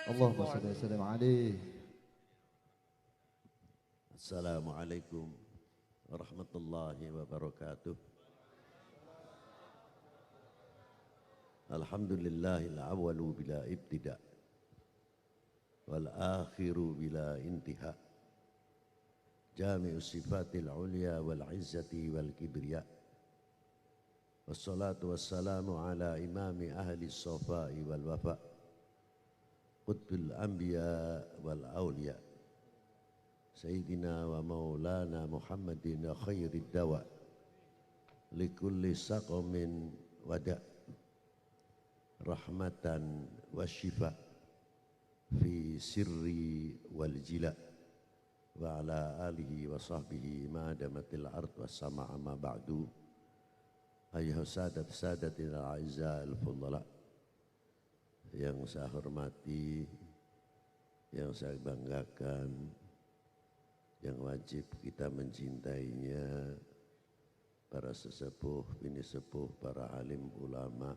Allahumma salli wa sallam alaih. Assalamualaikum warahmatullahi wabarakatuh. Alhamdulillahil awwalu bila ibtida wal akhiru bila intiha. Jami'u sifatil ulya wal izzati wal kibriya. Wassalatu wassalamu ala imami ahli sofai wal wafa. Qutbil anbiya wal awliya. Sayyidina wa maulana Muhammadin khairid dawa. Likulli saqamin wada' rahmatan wa syifa fi sirri wal jila wa ala alihi wa sahbihi ma damatil ard wa sama'a ma ba'du. Ayuhas sadatina al-a'izza al-fudala, yang saya hormati, yang saya banggakan, yang wajib kita mencintainya, para sesepuh, bini sepuh, para alim ulama.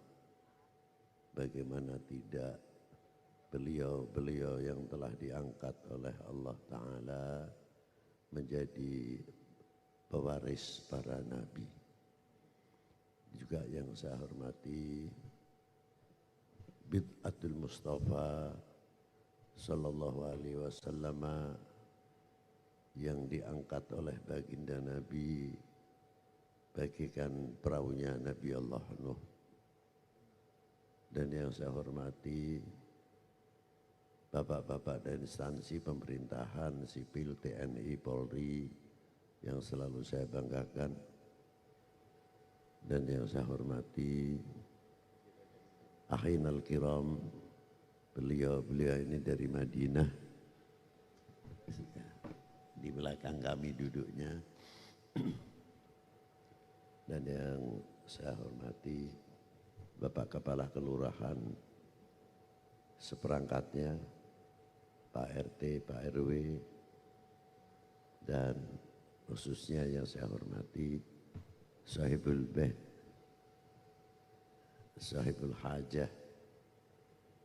Bagaimana tidak, beliau-beliau yang telah diangkat oleh Allah Ta'ala menjadi pewaris para nabi. Juga yang saya hormati Bid'atul Mustafa Sallallahu Alaihi Wasallam yang diangkat oleh baginda Nabi bagikan perahunya Nabi Allah Nuh. Dan yang saya hormati bapak-bapak dan instansi pemerintahan, sipil, TNI, Polri yang selalu saya banggakan. Dan yang saya hormati akhinal kiram, beliau-beliau ini dari Madinah. Di belakang kami duduknya. Dan yang saya hormati Bapak Kepala Kelurahan seperangkatnya, Pak RT, Pak RW, dan khususnya yang saya hormati Sahibul Bait, Sahibul Hajah,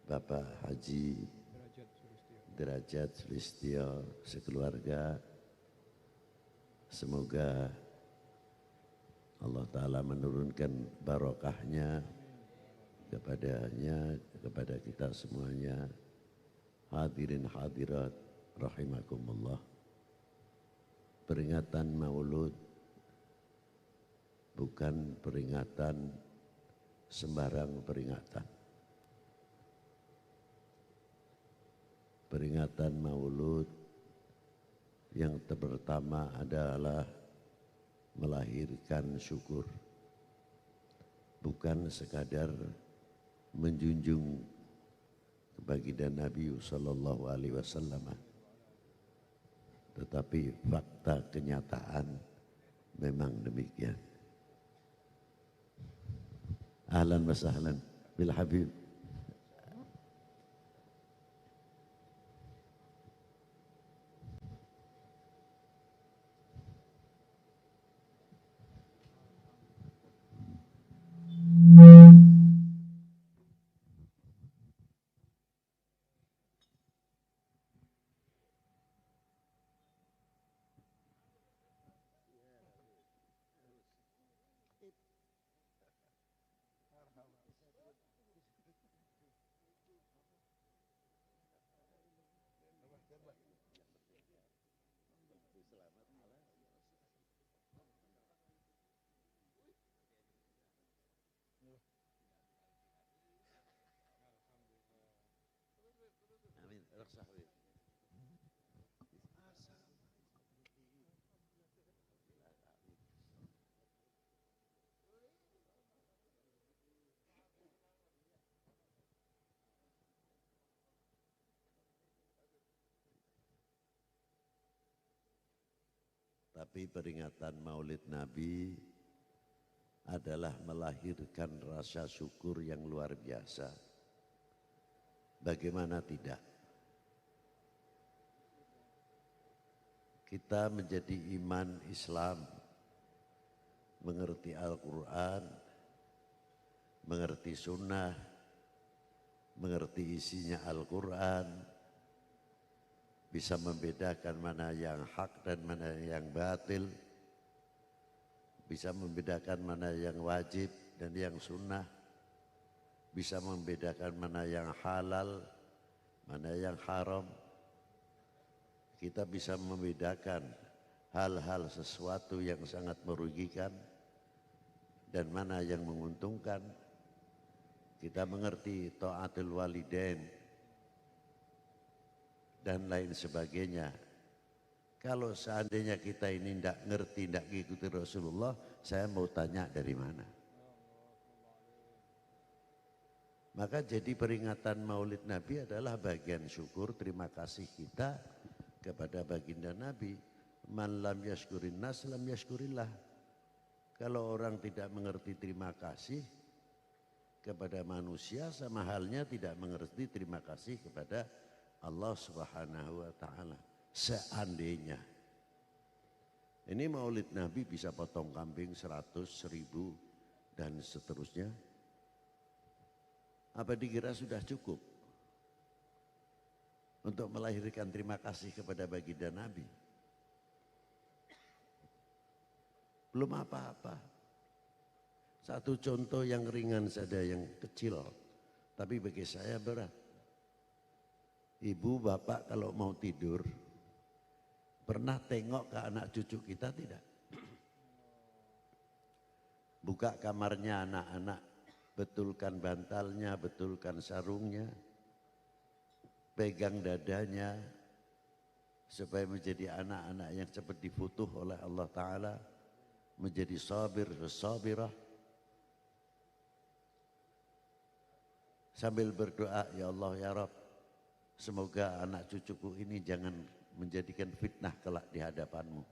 Bapak Haji Derajat Sulistyo sekeluarga. Semoga Allah Ta'ala menurunkan barokahnya kepadanya, kepada kita semuanya. Hadirin hadirat rahimakumullah. Peringatan Maulud bukan peringatan sembarang peringatan. Peringatan Maulud yang pertama adalah melahirkan syukur, bukan sekadar menjunjung baginda Nabi sallallahu alaihi wasallam, tetapi fakta kenyataan memang demikian. Ahlan wa sahlan bil habib. Amin. Tapi peringatan Maulid Nabi adalah melahirkan rasa syukur yang luar biasa. Bagaimana tidak? Kita menjadi iman Islam, mengerti Al-Quran, mengerti sunnah, mengerti isinya Al-Quran, bisa membedakan mana yang hak dan mana yang batil, bisa membedakan mana yang wajib dan yang sunnah, bisa membedakan mana yang halal, mana yang haram. Kita bisa membedakan hal-hal sesuatu yang sangat merugikan dan mana yang menguntungkan. Kita mengerti ta'atul walidain dan lain sebagainya. Kalau seandainya kita ini tidak ngerti, tidak ngikuti Rasulullah, saya mau tanya dari mana? Maka jadi peringatan Maulid Nabi adalah bagian syukur, terima kasih kita kepada baginda Nabi. Man lam yashkurin nas lam yashkurillah. Kalau orang tidak mengerti terima kasih kepada manusia, sama halnya tidak mengerti terima kasih kepada Allah Subhanahu wa ta'ala. Seandainya ini Maulid Nabi bisa potong kambing 100, 1000 dan seterusnya, apa dikira sudah cukup untuk melahirkan terima kasih kepada baginda Nabi? Belum apa-apa. Satu contoh yang ringan saja, yang kecil, tapi bagi saya berat. Ibu bapak kalau mau tidur, pernah tengok ke anak cucu kita tidak? Buka kamarnya anak-anak, betulkan bantalnya, betulkan sarungnya, pegang dadanya, supaya menjadi anak-anak yang cepat difutuh oleh Allah Ta'ala, menjadi sabir, sabirah. Sambil berdoa, ya Allah ya Rabb, semoga anak cucuku ini jangan menjadikan fitnah kelak di hadapanmu.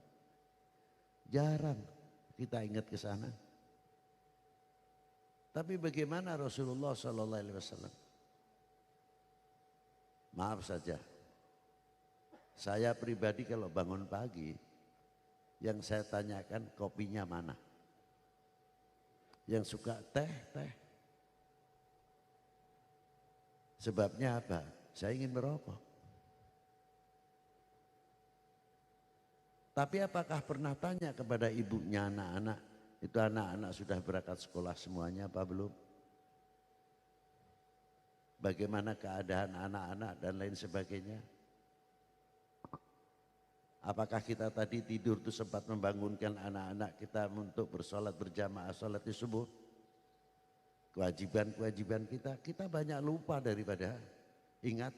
Jarang kita ingat ke sana. Tapi bagaimana Rasulullah SAW? Maaf saja, saya pribadi kalau bangun pagi, yang saya tanyakan kopinya mana? Yang suka teh. Sebabnya apa? Saya ingin merokok. Tapi apakah pernah tanya kepada ibunya anak-anak? Itu anak-anak sudah berangkat sekolah semuanya apa belum? Bagaimana keadaan anak-anak dan lain sebagainya? Apakah kita tadi tidur itu sempat membangunkan anak-anak kita untuk bersolat berjamaah solat subuh? Kewajiban-kewajiban kita banyak lupa daripada ingat.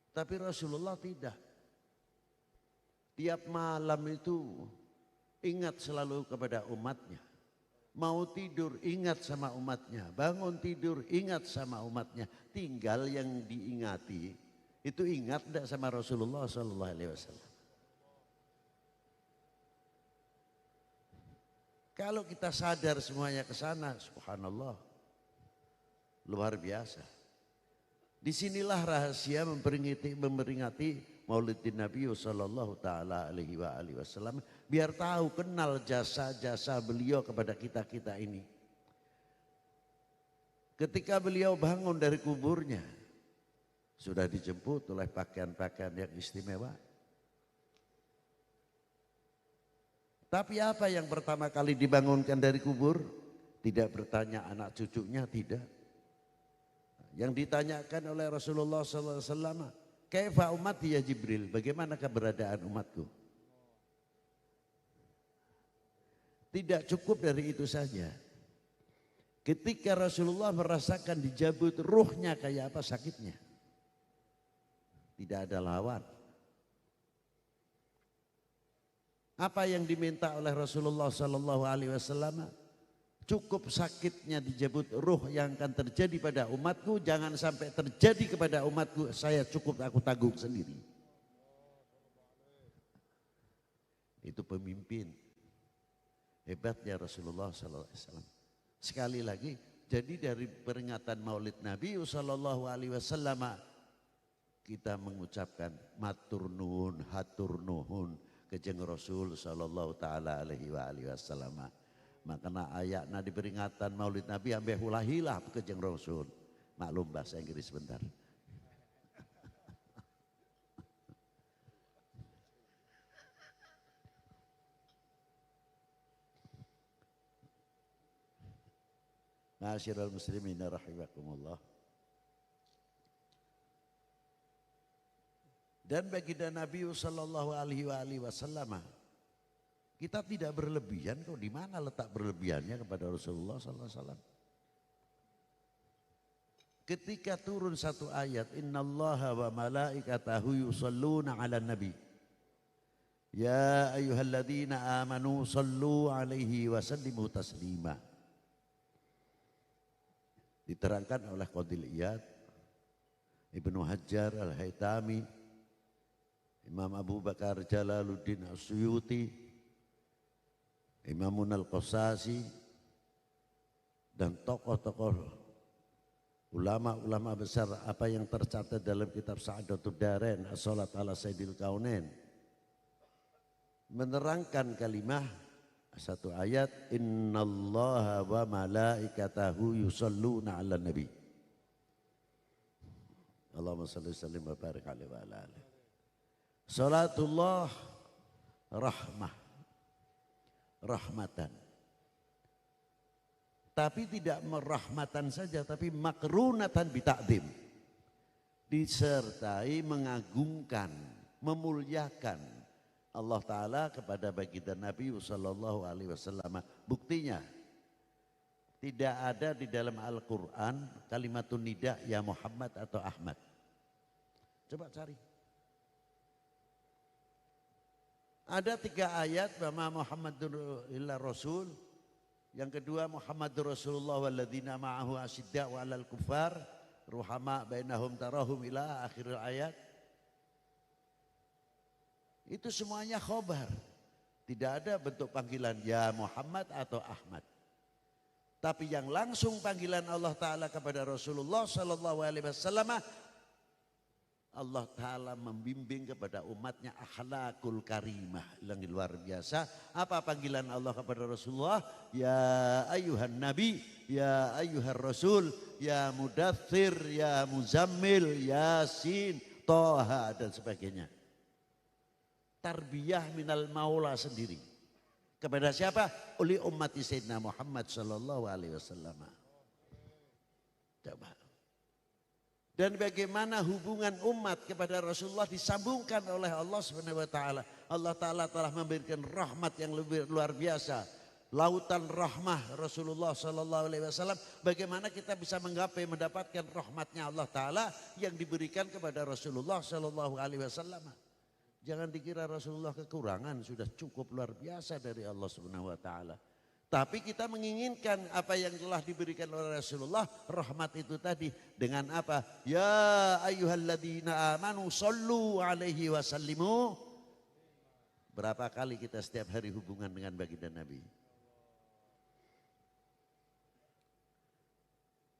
Tapi Rasulullah tidak. Tiap malam itu ingat selalu kepada umatnya. Mau tidur ingat sama umatnya, bangun tidur ingat sama umatnya. Tinggal yang diingati itu ingat tidak sama Rasulullah SAW. Kalau kita sadar semuanya ke sana, subhanallah, luar biasa. Disinilah rahasia memperingati Maulidin Nabi sallallahu taala alaihi wasallam, biar tahu, kenal jasa-jasa beliau kepada kita ini. Ketika beliau bangun dari kuburnya, sudah dijemput oleh pakaian-pakaian yang istimewa. Tapi apa yang pertama kali dibangunkan dari kubur? Tidak bertanya anak cucunya, tidak. Yang ditanyakan oleh Rasulullah SAW, kaifa ummati ya Jibril, bagaimana keberadaan umatku? Tidak cukup dari itu saja. Ketika Rasulullah merasakan dijabut ruhnya, kayak apa sakitnya? Tidak ada lawan. Apa yang diminta oleh Rasulullah SAW? Cukup sakitnya dijabut ruh yang akan terjadi pada umatku, jangan sampai terjadi kepada umatku, saya cukup aku tanggung sendiri. Itu pemimpin hebatnya Rasulullah SAW. Sekali lagi, jadi dari peringatan Maulid Nabi SAW kita mengucapkan matur nuhun, hatur nuhun kejeng Rasul sallallahu taala alaihi wasallam. Makanya ayatna di peringatan Maulid Nabi ambeh hulahilah kejeng Rasul. Maklum bahasa Inggris sebentar. Ma'asyiral muslimin rahimakumullah. Dan baginda Nabi sallallahu alaihi wasallam, kita tidak berlebihan kok. Di mana letak berlebihannya kepada Rasulullah sallallahu alaihi wasallam? Ketika turun satu ayat, innallaha wa malaikatahu yusalluna 'alan nabi. Ya ayyuhalladzina amanu sallu 'alaihi wa sallimu taslima. Diterangkan oleh Qadil Iyad, Ibnu Hajar Al-Haytami, Imam Abu Bakar Jalaluddin As-Suyuti, Imamun Al-Qasasi, dan tokoh-tokoh ulama-ulama besar apa yang tercatat dalam kitab Sa'adatud Darain As-Salat ala Sayyidil Kaunain menerangkan kalimah satu ayat, innallaha wa malaikatahu yusalluna 'alan nabi. Allahumma shalli sallim wa barik alaihi wa ala alihi. Salatullah rahmah, rahmatan. Tapi tidak merahmatan saja, tapi makrunatan bita'dim. Disertai mengagungkan, memuliakan Allah Ta'ala kepada baginda Nabi sallallahu alaihi wasallam. Buktinya tidak ada di dalam Al-Quran kalimatun nida ya Muhammad atau Ahmad. Coba cari. Ada 3 ayat bahwa Muhammadur illa Rasul. Yang kedua Muhammadur Rasulullah walladzina ma'ahu asyidda'u 'alal kuffar ruhama bainahum tarahum ila akhir ayat. Itu semuanya khobar. Tidak ada bentuk panggilan ya Muhammad atau Ahmad. Tapi yang langsung panggilan Allah Ta'ala kepada Rasulullah Sallallahu Alaihi Wasallam, Allah Ta'ala membimbing kepada umatnya akhlakul karimah yang luar biasa. Apa panggilan Allah kepada Rasulullah? Ya ayuhan nabi, ya ayuhan rasul, ya mudaththir, ya muzammil, yasin, toha dan sebagainya. Tarbiyah minal maula sendiri. Kepada siapa? Oleh umat Sayyidina Muhammad sallallahu alaihi wasallam. Coba. Dan bagaimana hubungan umat kepada Rasulullah disambungkan oleh Allah Subhanahu wa taala. Allah Ta'ala telah memberikan rahmat yang luar biasa. Lautan rahmah Rasulullah sallallahu alaihi wasallam. Bagaimana kita bisa menggapai mendapatkan rahmatnya Allah Ta'ala yang diberikan kepada Rasulullah sallallahu alaihi wasallam. Jangan dikira Rasulullah kekurangan, sudah cukup luar biasa dari Allah Subhanahu wa taala. Tapi kita menginginkan apa yang telah diberikan oleh Rasulullah, rahmat itu tadi dengan apa? Ya ayyuhalladzina amanu sallu alaihi wasallimu. Berapa kali kita setiap hari hubungan dengan baginda Nabi?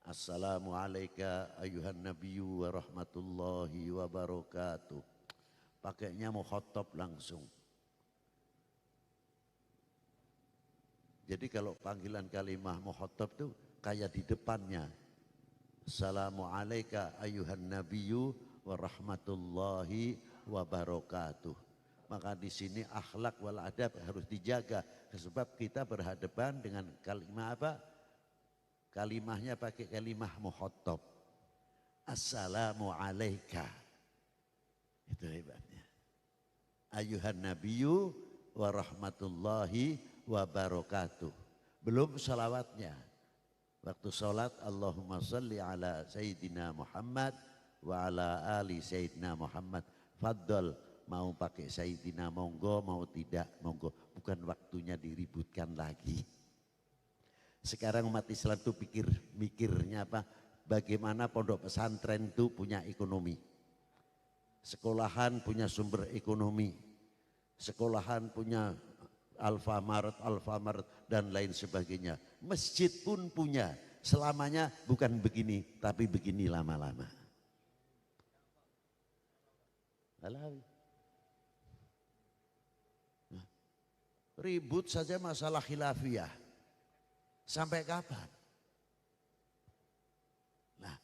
Assalamu alayka ayyuhan nabiyyu wa rahmatullahi wa barakatuh. Pakainya mukhatab langsung. Jadi kalau panggilan kalimah mukhatab itu kayak di depannya. Assalamu alayka ayyuhan nabiyyu wa rahmatullahi wa barakatuh. Maka di sini akhlak wal adab harus dijaga. Sebab kita berhadapan dengan kalimah apa? Kalimahnya pakai kalimah mukhatab. Assalamu alayka. Itu hebatnya. Ayuhan nabiyyu wa rahmatullahi wa barakatuh. Belum salawatnya. Waktu salat Allahumma salli ala Sayyidina Muhammad wa ala ali Sayyidina Muhammad. Faddal, mau pakai Sayyidina monggo, mau tidak monggo. Bukan waktunya diributkan lagi. Sekarang umat Islam itu mikirnya apa? Bagaimana pondok pesantren itu punya ekonomi. Sekolahan punya sumber ekonomi, sekolahan punya Alfamart dan lain sebagainya. Masjid pun punya, selamanya bukan begini, tapi begini lama-lama. Ribut saja masalah khilafiyah, sampai kapan? Nah,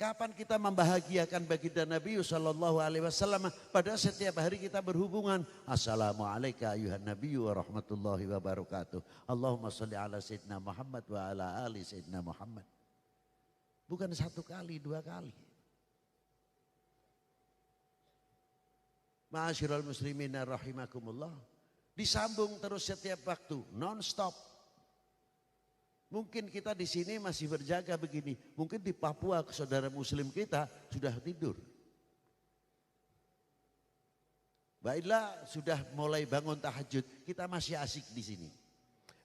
Kapan kita membahagiakan baginda Nabi sallallahu alaihi wasallam? Padahal setiap hari kita berhubungan. Assalamualaikum ayuhan Nabi wa rahmatullahi wa barakatuh. Allahumma sholli ala Sayyidina Muhammad wa ala ali Sayyidina Muhammad. Bukan satu kali, dua kali. Ma'asyiral muslimin rahimakumullah. Disambung terus setiap waktu, non stop. Mungkin kita di sini masih berjaga begini. Mungkin di Papua saudara muslim kita sudah tidur. Baiklah sudah mulai bangun tahajud. Kita masih asik di sini.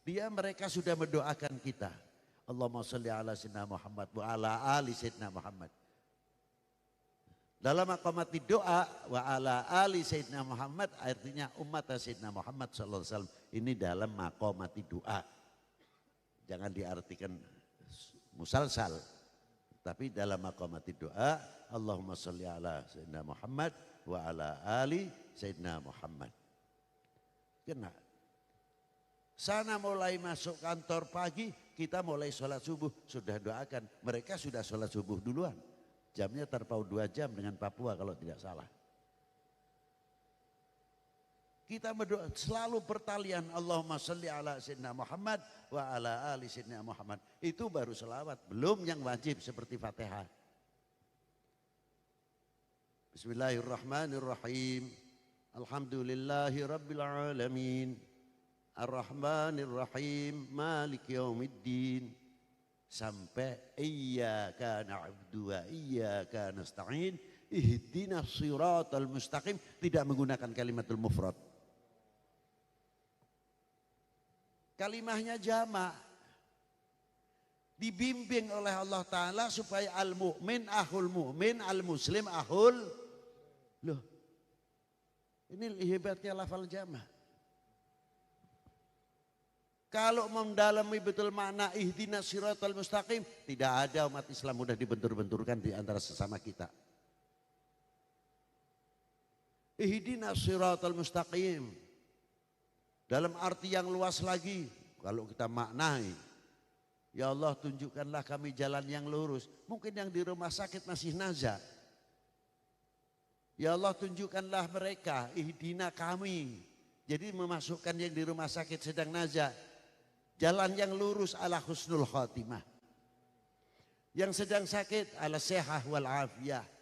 Mereka sudah mendoakan kita. Allahumma sholli ala Sayyidina Muhammad wa ala ali Sayyidina Muhammad. Dalam maqamati doa wa ala ali Sayyidina Muhammad artinya umat Sayyidina Muhammad sallallahu alaihi wasallam. Ini dalam maqamati doa. Jangan diartikan musalsal. Tapi dalam maqamati doa, Allahumma sholli ala Sayyidina Muhammad wa ala ali Sayyidina Muhammad. Kena. Sana mulai masuk kantor pagi, kita mulai sholat subuh. Sudah doakan, mereka sudah sholat subuh duluan. Jamnya terpaut 2 jam dengan Papua kalau tidak salah. Kita berdoa selalu pertalian Allahumma sholli ala Sayyidina Muhammad wa ala ali Sayyidina Muhammad. Itu baru selawat, belum yang wajib seperti Fatihah. Bismillahirrahmanirrahim. Alhamdulillahi rabbil alamin. Ar-Rahmanir-Rahim. Maliki yaumiddin. Sampai iyyaka na'budu wa iyyaka nasta'in. Ihdinas siratal mustaqim. Tidak menggunakan kalimatul mufrad. Kalimahnya jamak. Dibimbing oleh Allah Ta'ala supaya al-mu'min ahul mu'min, al-muslim ahul. Loh, ini hebatnya lafal jamak. Kalau mendalami betul makna ihdinas siratal mustaqim, tidak ada umat Islam mudah dibentur-benturkan di antara sesama kita. Ihdinas siratal mustaqim. Dalam arti yang luas lagi, kalau kita maknai, ya Allah tunjukkanlah kami jalan yang lurus. Mungkin yang di rumah sakit masih nazar. Ya Allah tunjukkanlah mereka, ihdina kami. Jadi memasukkan yang di rumah sakit sedang nazar. Jalan yang lurus ala husnul khatimah. Yang sedang sakit ala sehah wal afiyah.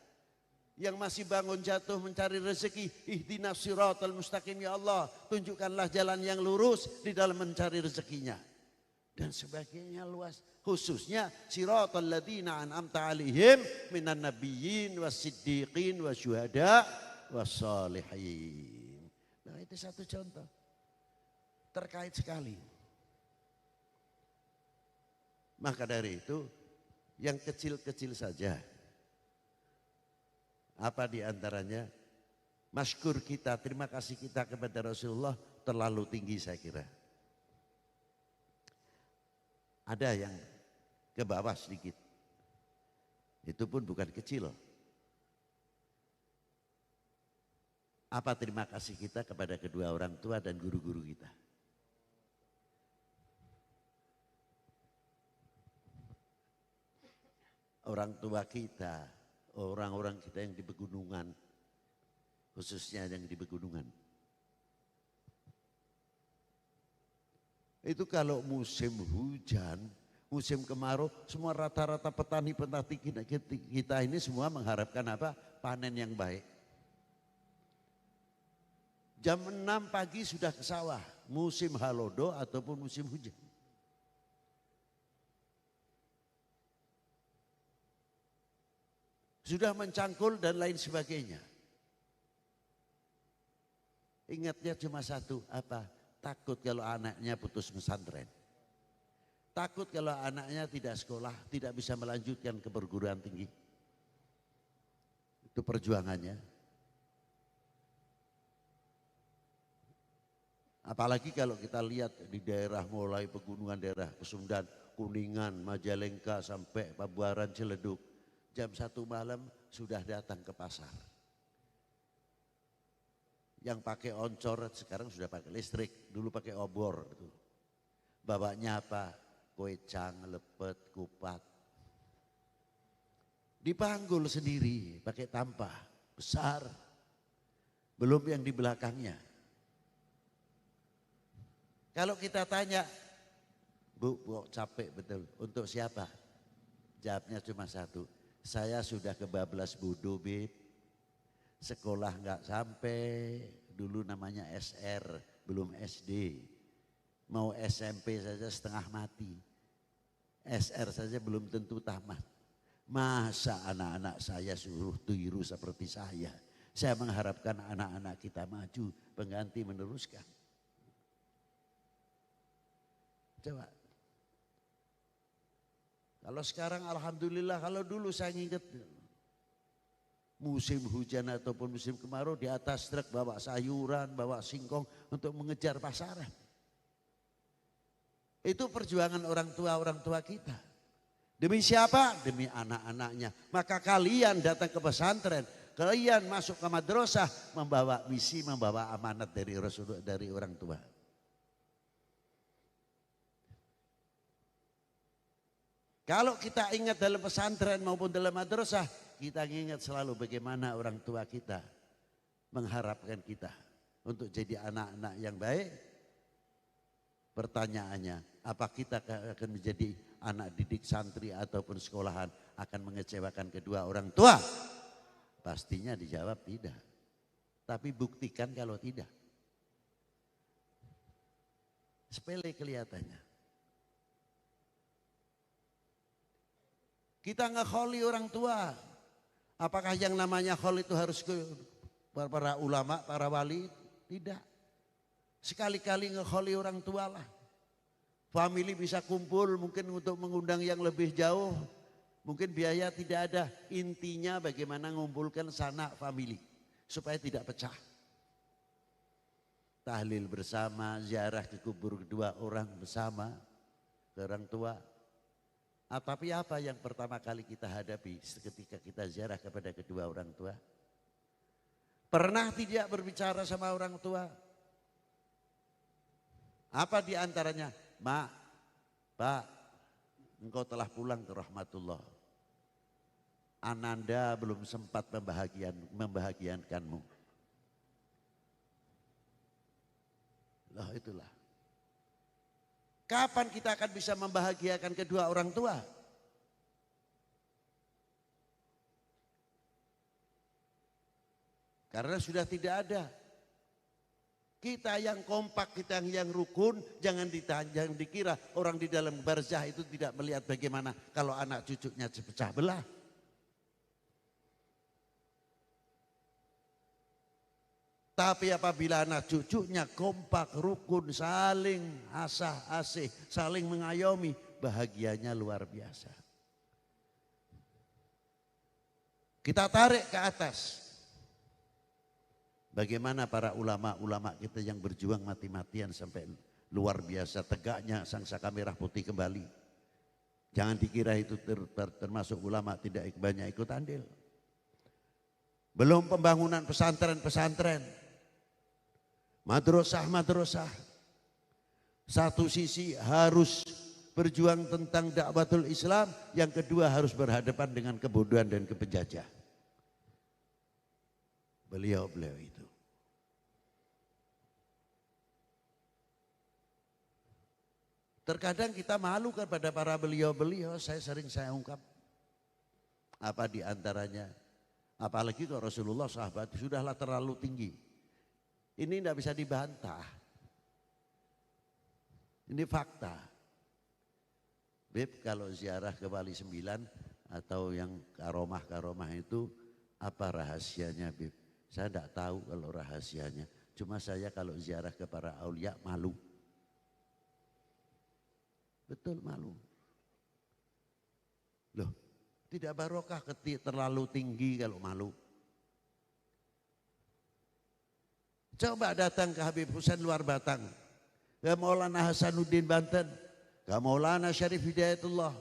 Yang masih bangun jatuh mencari rezeki, ihdinas siratal mustaqim ya Allah, tunjukkanlah jalan yang lurus di dalam mencari rezekinya. Dan sebagainya luas, khususnya siratal ladzina an'amta alaihim minan nabiyyin wasiddiqin wasyuhada wassalihin. Nah, itu satu contoh. Terkait sekali. Maka dari itu yang kecil-kecil saja. Apa diantaranya? Masykur kita, terima kasih kita kepada Rasulullah terlalu tinggi saya kira. Ada yang ke bawah sedikit. Itu pun bukan kecil. Apa terima kasih kita kepada kedua orang tua dan guru-guru kita? Orang tua kita, orang-orang kita yang di pegunungan, khususnya yang di pegunungan. Itu kalau musim hujan, musim kemarau, semua rata-rata petani-petani kita ini semua mengharapkan apa? Panen yang baik. Jam 6 pagi sudah ke sawah, musim halodo ataupun musim hujan. Sudah mencangkul dan lain sebagainya. Ingatnya cuma satu, apa? Takut kalau anaknya putus pesantren. Takut kalau anaknya tidak sekolah, tidak bisa melanjutkan ke perguruan tinggi. Itu perjuangannya. Apalagi kalau kita lihat di daerah mulai pegunungan daerah Kesundan, Kuningan, Majalengka sampai Pabuaran, Ciledug. Jam 1 malam sudah datang ke pasar. Yang pakai oncor sekarang sudah pakai listrik, dulu pakai obor. Bawanya apa? Koecang, lepet, kupat. Dipanggul sendiri pakai tampah besar. Belum yang di belakangnya. Kalau kita tanya, Bu, capek betul. Untuk siapa? Jawabnya cuma satu. Saya sudah kebablas bodoh, Beb. Sekolah nggak sampai, dulu namanya SR, belum SD. Mau SMP saja setengah mati. SR saja belum tentu tamat. Masa anak-anak saya suruh tiru seperti saya. Saya mengharapkan anak-anak kita maju, pengganti meneruskan. Coba. Kalau sekarang alhamdulillah, kalau dulu saya ingat musim hujan ataupun musim kemarau di atas truk bawa sayuran, bawa singkong untuk mengejar pasaran. Itu perjuangan orang tua kita. Demi siapa? Demi anak-anaknya. Maka kalian datang ke pesantren, kalian masuk ke madrasah membawa misi, membawa amanat dari Rasulullah, dari orang tua. Kalau kita ingat dalam pesantren maupun dalam madrasah, kita ingat selalu bagaimana orang tua kita mengharapkan kita untuk jadi anak-anak yang baik. Pertanyaannya, apa kita akan menjadi anak didik santri ataupun sekolahan akan mengecewakan kedua orang tua? Pastinya dijawab tidak. Tapi buktikan kalau tidak. Sepele kelihatannya. Kita ngekholi orang tua. Apakah yang namanya kholi itu harus ke para ulama, para wali? Tidak. Sekali-kali ngekholi orang tua lah. Famili bisa kumpul mungkin untuk mengundang yang lebih jauh. Mungkin biaya tidak ada. Intinya bagaimana mengumpulkan sanak famili. Supaya tidak pecah. Tahlil bersama, ziarah ke kubur kedua orang bersama. Ke orang tua. Tapi apa yang pertama kali kita hadapi ketika kita ziarah kepada kedua orang tua? Pernah tidak berbicara sama orang tua? Apa di antaranya? Mak, Pak, engkau telah pulang ke rahmatullah. Ananda belum sempat membahagiakanmu. Loh itulah. Kapan kita akan bisa membahagiakan kedua orang tua? Karena sudah tidak ada. Kita yang kompak, kita yang rukun, jangan dikira orang di dalam barzah itu tidak melihat bagaimana kalau anak cucunya pecah belah. Tapi apabila anak cucunya kompak, rukun, saling asah-asih, saling mengayomi, bahagianya luar biasa. Kita tarik ke atas. Bagaimana para ulama-ulama kita yang berjuang mati-matian sampai luar biasa tegaknya sangsaka merah putih kembali. Jangan dikira itu termasuk ulama tidak banyak ikut andil. Belum pembangunan pesantren-pesantren. Madrasah-madrasah. Satu sisi harus berjuang tentang dakwatul Islam, yang kedua harus berhadapan dengan kebodohan dan kepenjajah. Beliau-beliau itu. Terkadang kita malu kepada para beliau-beliau, saya ungkap. Apa di antaranya? Apalagi kalau Rasulullah sahabat sudahlah terlalu tinggi. Ini tidak bisa dibantah. Ini fakta. Beb, kalau ziarah ke Wali 9 atau yang karomah-karomah itu apa rahasianya, Beb? Saya tidak tahu kalau rahasianya. Cuma saya kalau ziarah ke para aulia malu. Betul malu. Loh, tidak barokah terlalu tinggi kalau malu. Coba datang ke Habib Husain luar Batang, ke Maulana Hasanuddin Banten, ke Maulana Syarif Hidayatullah.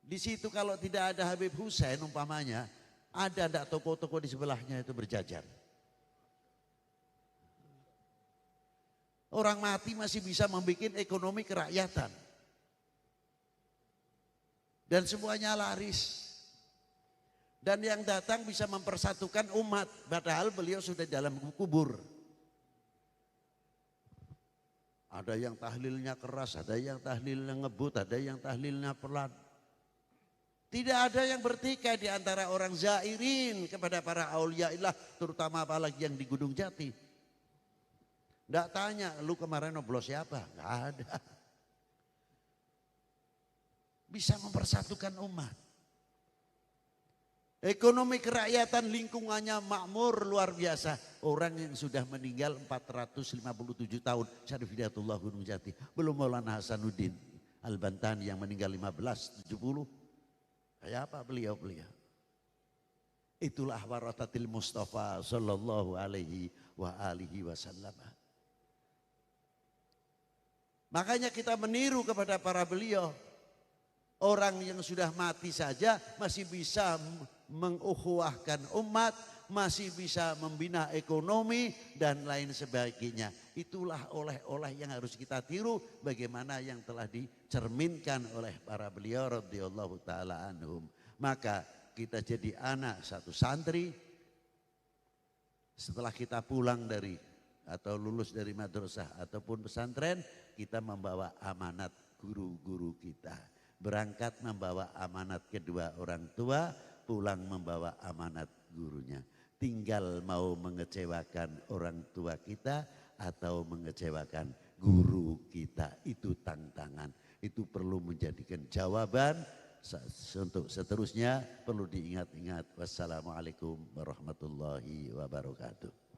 Di situ kalau tidak ada Habib Husain umpamanya, ada enggak toko-toko di sebelahnya itu berjajar? Orang mati masih bisa membuat ekonomi kerakyatan. Dan semuanya laris. Dan yang datang bisa mempersatukan umat, padahal beliau sudah dalam kubur. Ada yang tahlilnya keras, ada yang tahlilnya ngebut, ada yang tahlilnya pelan. Tidak ada yang bertikai di antara orang zairin kepada para auliaillah, terutama apalagi yang di Gunung Jati. Tidak tanya, lu kemarin noblos siapa? Tidak ada. Bisa mempersatukan umat. Ekonomi kerakyatan lingkungannya makmur luar biasa. Orang yang sudah meninggal 457 tahun. Syarif Hidayatullah Gunung Jati. Belum Maulana Hasanuddin Al-Bantani yang meninggal 1570. Kayak apa beliau? Itulah waratatil Mustafa sallallahu alaihi wa alihi wasallam. Makanya kita meniru kepada para beliau. Orang yang sudah mati saja masih bisa mengukhuwahkan umat, masih bisa membina ekonomi dan lain sebagainya. Itulah oleh-oleh yang harus kita tiru, bagaimana yang telah dicerminkan oleh para beliau radhiyallahu taala anhum. Maka kita jadi anak satu santri, setelah kita pulang dari atau lulus dari madrasah ataupun pesantren, kita membawa amanat guru-guru kita. Berangkat membawa amanat kedua orang tua, pulang membawa amanat gurunya. Tinggal mau mengecewakan orang tua kita atau mengecewakan guru kita. Itu tantangan. Itu perlu menjadikan jawaban. Untuk seterusnya perlu diingat-ingat. Wassalamualaikum warahmatullahi wabarakatuh.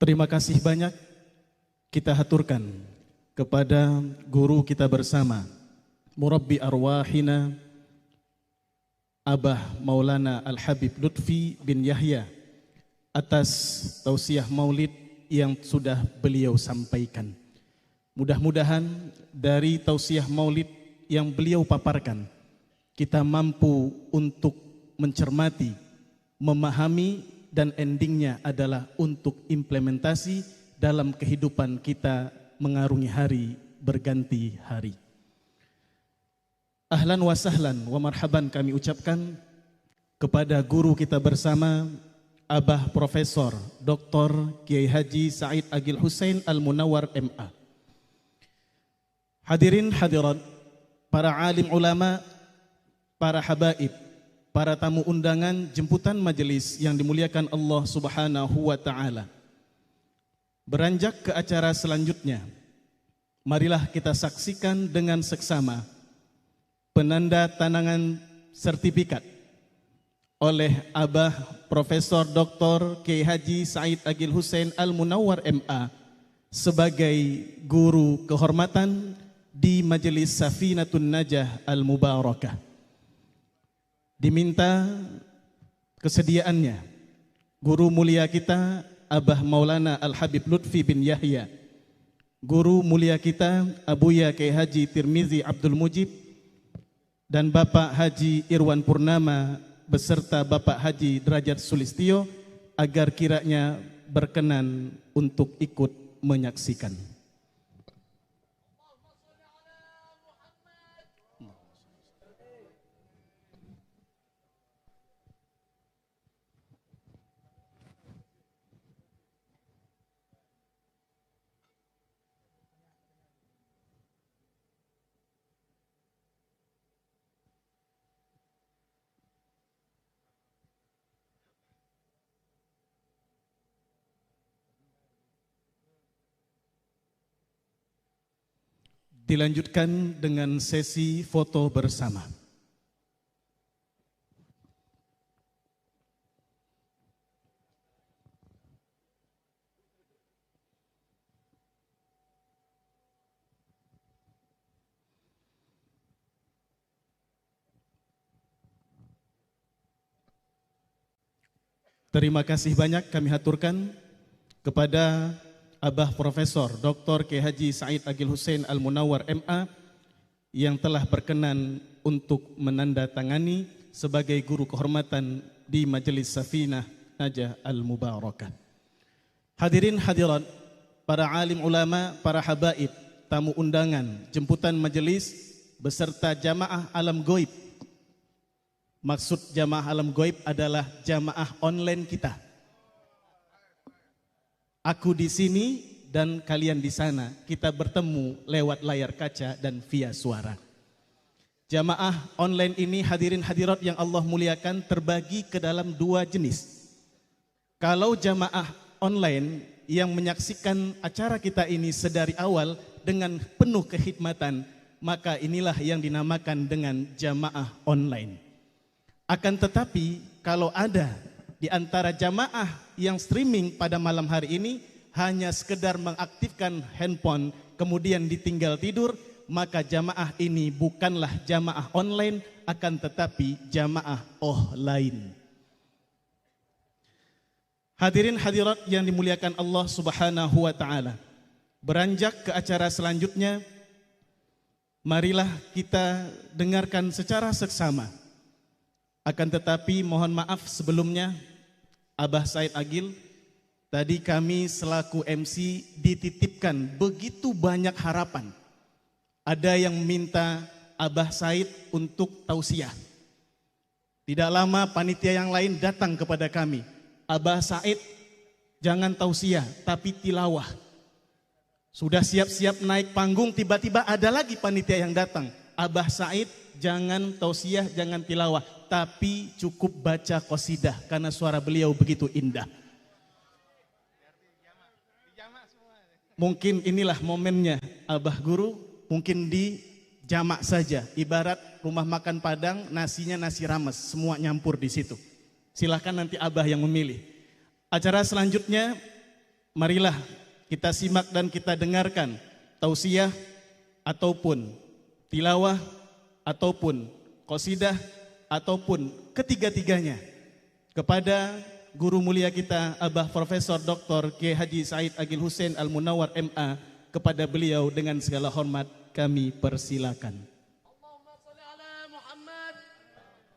Terima kasih banyak kita haturkan kepada guru kita bersama, Murabbi Arwahina Abah Maulana Al-Habib Lutfi bin Yahya, atas tausiah maulid yang sudah beliau sampaikan. Mudah-mudahan dari tausiah maulid yang beliau paparkan, kita mampu untuk mencermati, memahami, dan endingnya adalah untuk implementasi dalam kehidupan kita mengarungi hari berganti hari. Ahlan wa sahlan wa marhaban kami ucapkan kepada guru kita bersama, Abah Profesor Dr. Kiai Haji Said Agil Hussein Al-Munawwar MA. Hadirin hadirat, para alim ulama, para habaib, para tamu undangan jemputan majelis yang dimuliakan Allah Subhanahu wa taala. Beranjak ke acara selanjutnya, marilah kita saksikan dengan seksama penanda tangan sertifikat oleh Abah Profesor Dr. Kiai Haji Said Agil Hussein Al-Munawwar MA sebagai guru kehormatan di Majelis Safinatun Najah Al-Mubarakah. Diminta kesediaannya guru mulia kita Abah Maulana Al-Habib Lutfi bin Yahya, guru mulia kita Abuya Kiai Haji Tirmizi Abdul Mujib, dan Bapak Haji Irwan Purnama beserta Bapak Haji Derajat Sulistyo agar kiranya berkenan untuk ikut menyaksikan. Dilanjutkan dengan sesi foto bersama. Terima kasih banyak kami haturkan kepada Abah Profesor Dr. Kiai Haji Said Agil Hussein Al-Munawwar MA yang telah berkenan untuk menandatangani sebagai guru kehormatan di Majelis Safinah Najah Al-Mubarakah. Hadirin hadirat, para alim ulama, para habaib, tamu undangan, jemputan majelis beserta jamaah alam goib. Maksud jamaah alam goib adalah jamaah online kita. Aku di sini dan kalian di sana, kita bertemu lewat layar kaca dan via suara. Jamaah online ini, hadirin hadirat yang Allah muliakan, terbagi ke dalam dua jenis. Kalau jamaah online yang menyaksikan acara kita ini sedari awal dengan penuh kekhidmatan, maka inilah yang dinamakan dengan jamaah online. Akan tetapi kalau ada di antara jamaah yang streaming pada malam hari ini hanya sekedar mengaktifkan handphone kemudian ditinggal tidur, maka jamaah ini bukanlah jamaah online, akan tetapi jamaah offline. Hadirin hadirat yang dimuliakan Allah Subhanahu wa taala. Beranjak ke acara selanjutnya, marilah kita dengarkan secara seksama. Akan tetapi mohon maaf sebelumnya, Abah Said Agil, tadi kami selaku MC dititipkan begitu banyak harapan. Ada yang minta Abah Said untuk tausiah. Tidak lama panitia yang lain datang kepada kami. Abah Said jangan tausiah tapi tilawah. Sudah siap-siap naik panggung, tiba-tiba ada lagi panitia yang datang. Abah Said jangan tausiah, jangan tilawah, tapi cukup baca qasidah karena suara beliau begitu indah. Mungkin inilah momennya Abah Guru, mungkin di jamak saja, ibarat rumah makan Padang, nasinya nasi rames, semua nyampur di situ. Silahkan nanti Abah yang memilih. Acara selanjutnya, marilah kita simak dan kita dengarkan tausiah ataupun tilawah ataupun qasidah ataupun ketiga-tiganya kepada guru mulia kita Abah Profesor Dr. Kiai Haji Said Agil Hussein Al-Munawwar MA. Kepada beliau dengan segala hormat kami persilakan. Allahumma shalli ala Muhammad.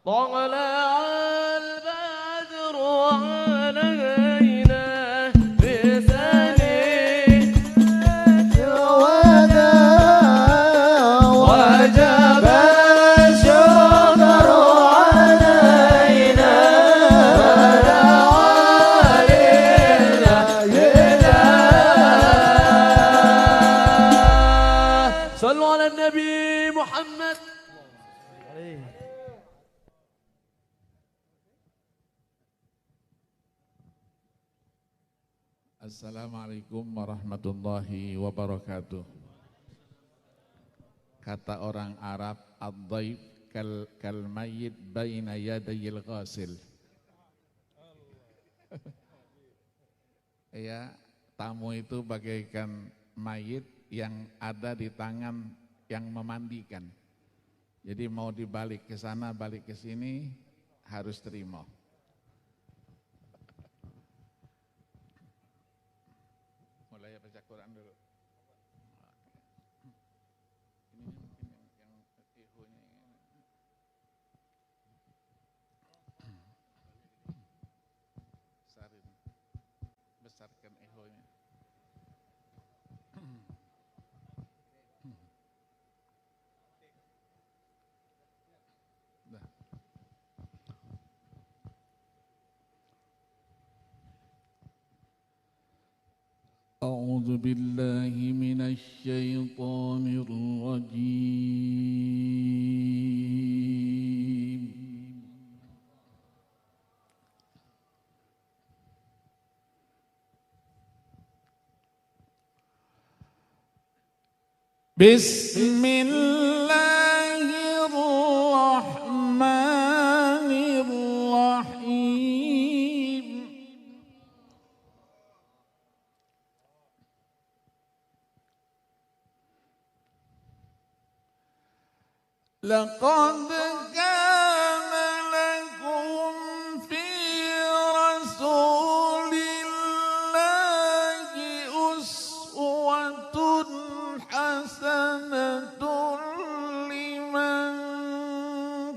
Tala'al badru alaina bisani wada wajaba syukru alaina صلوا على النبي محمد. Assalamualaikum warahmatullahi wabarakatuh. Kata orang Arab, ad-dhaif kal mayyit baina yadayil ghasil. Ya, tamu itu bagaikan mayit yang ada di tangan yang memandikan. Jadi mau dibalik ke sana, balik ke sini, harus terima. Mulai baca Quran dulu. Ini mungkin yang ikhwanya sarin, besarkan ikhwanya. أعوذ بالله من الشيطان الرجيم بسم الله الرحمن الرحيم لقد كان لكم في رسول الله أسوة حسنة لمن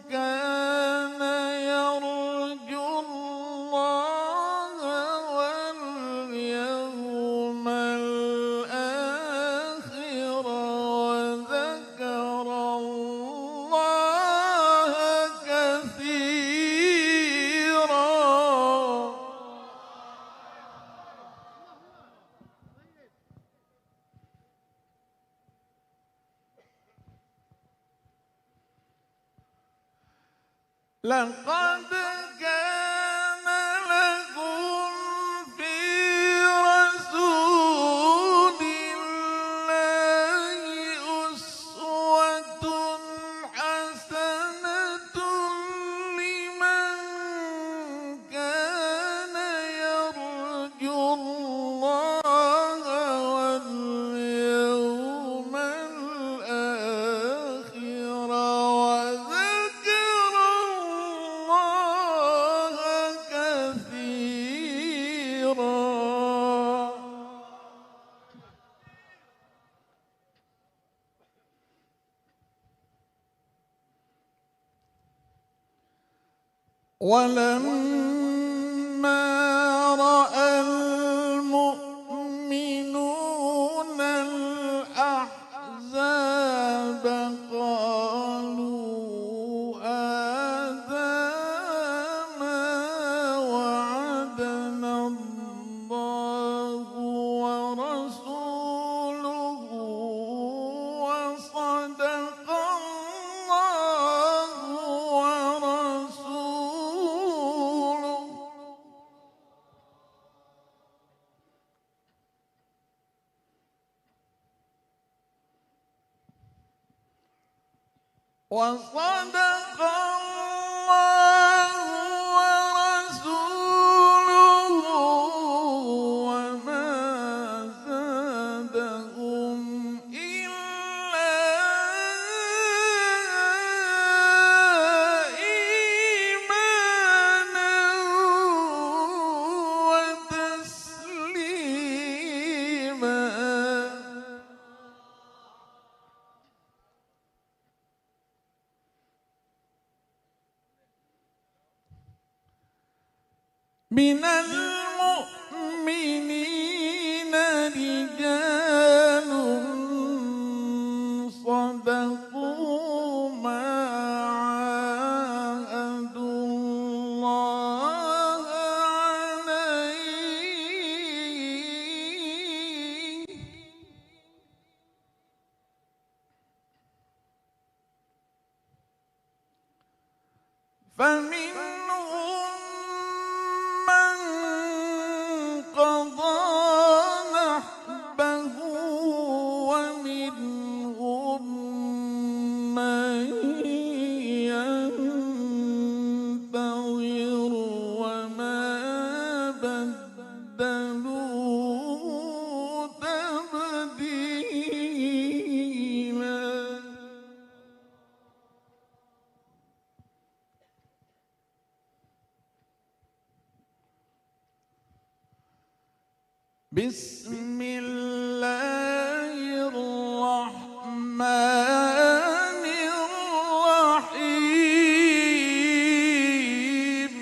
كان يرجو لقد كان لكم في رسول الله أسوة حسنة لمن كان يرجو الله واليوم الآخر وذكر الله كثيرا. ولما رأى المؤمنون الأحزاب قالوا هذا ما وعدنا الله ورسوله وصدق الله ورسوله. وصدق الله ورسوله وما زادهم إلا إيمانا وتسليما. من المؤمنين رجال صدقوا ما عاهدوا الله عليه فمنهم من قضى نحبه ومنهم من ينتظر وما بدلوا تبديلا. بسم الله الرحمن الرحيم.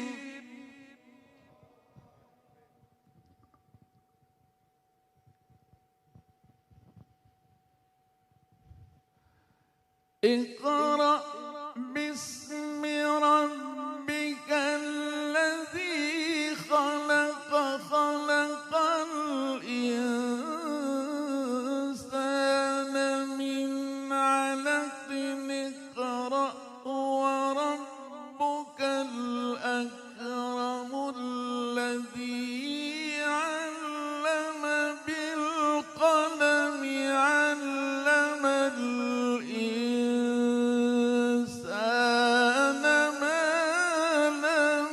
اقرأ باسم ربك الذي خلق خلق الإنسان من علق اقرأ وربك الأكرم الذي علم بالقلم علم الإنسان ما لم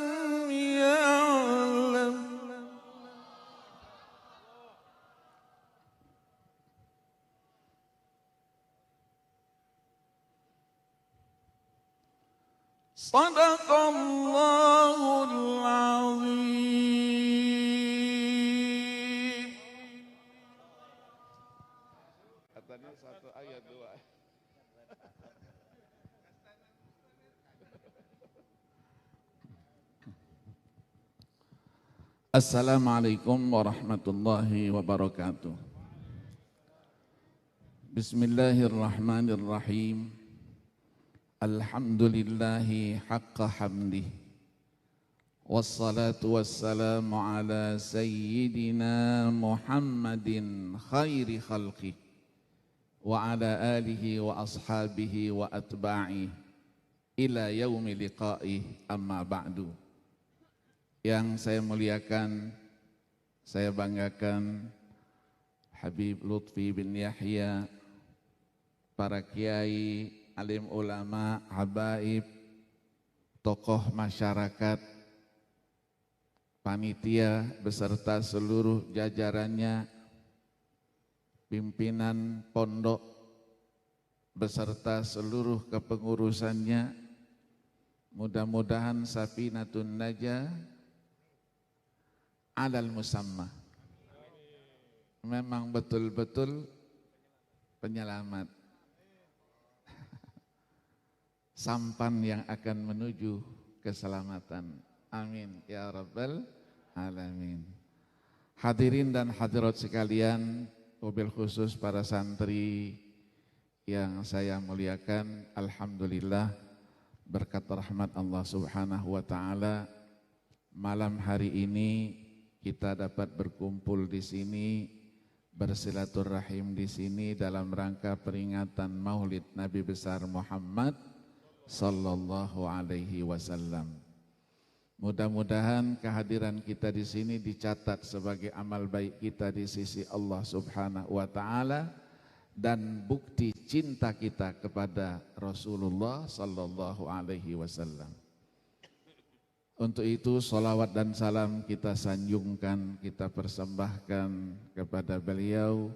يعلم. صدق الله العظيم. Katanya satu ayat dua. Assalamualaikum warahmatullahi wabarakatuh. Bismillahirrahmanirrahim. Alhamdulillahi haqqa hamdih. Wassalatu wassalamu ala sayyidina Muhammadin khairi khalqih wa ala alihi wa ashabihi wa atba'i ila yaumi liqa'i amma ba'du. Yang saya muliakan, saya banggakan Habib Lutfi bin Yahya, para kiai, alim ulama, habaib, tokoh masyarakat, panitia beserta seluruh jajarannya, pimpinan pondok beserta seluruh kepengurusannya, mudah-mudahan Safinatun Najah alal musamma, memang betul-betul penyelamat, sampan yang akan menuju keselamatan. Amin ya rabbal alamin. Hadirin dan hadirat sekalian, wabil khusus para santri yang saya muliakan, alhamdulillah berkat rahmat Allah Subhanahu wa taala, malam hari ini kita dapat berkumpul di sini, bersilaturahim di sini dalam rangka peringatan Maulid Nabi besar Muhammad sallallahu alaihi wasallam. Mudah-mudahan kehadiran kita di sini dicatat sebagai amal baik kita di sisi Allah Subhanahu wa taala dan bukti cinta kita kepada Rasulullah sallallahu alaihi wasallam. Untuk itu salawat dan salam kita sanjungkan, kita persembahkan kepada beliau,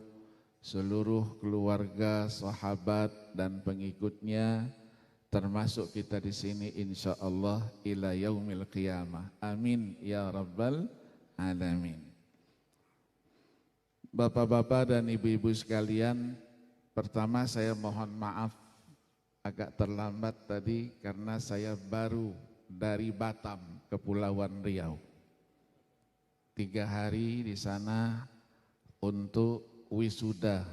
seluruh keluarga, sahabat dan pengikutnya, termasuk kita di sini insyaallah ila yaumil qiyamah. Amin ya rabbal alamin. Bapak-bapak dan ibu-ibu sekalian, pertama saya mohon maaf agak terlambat tadi karena saya baru dari Batam, Kepulauan Riau. 3 hari di sana untuk wisuda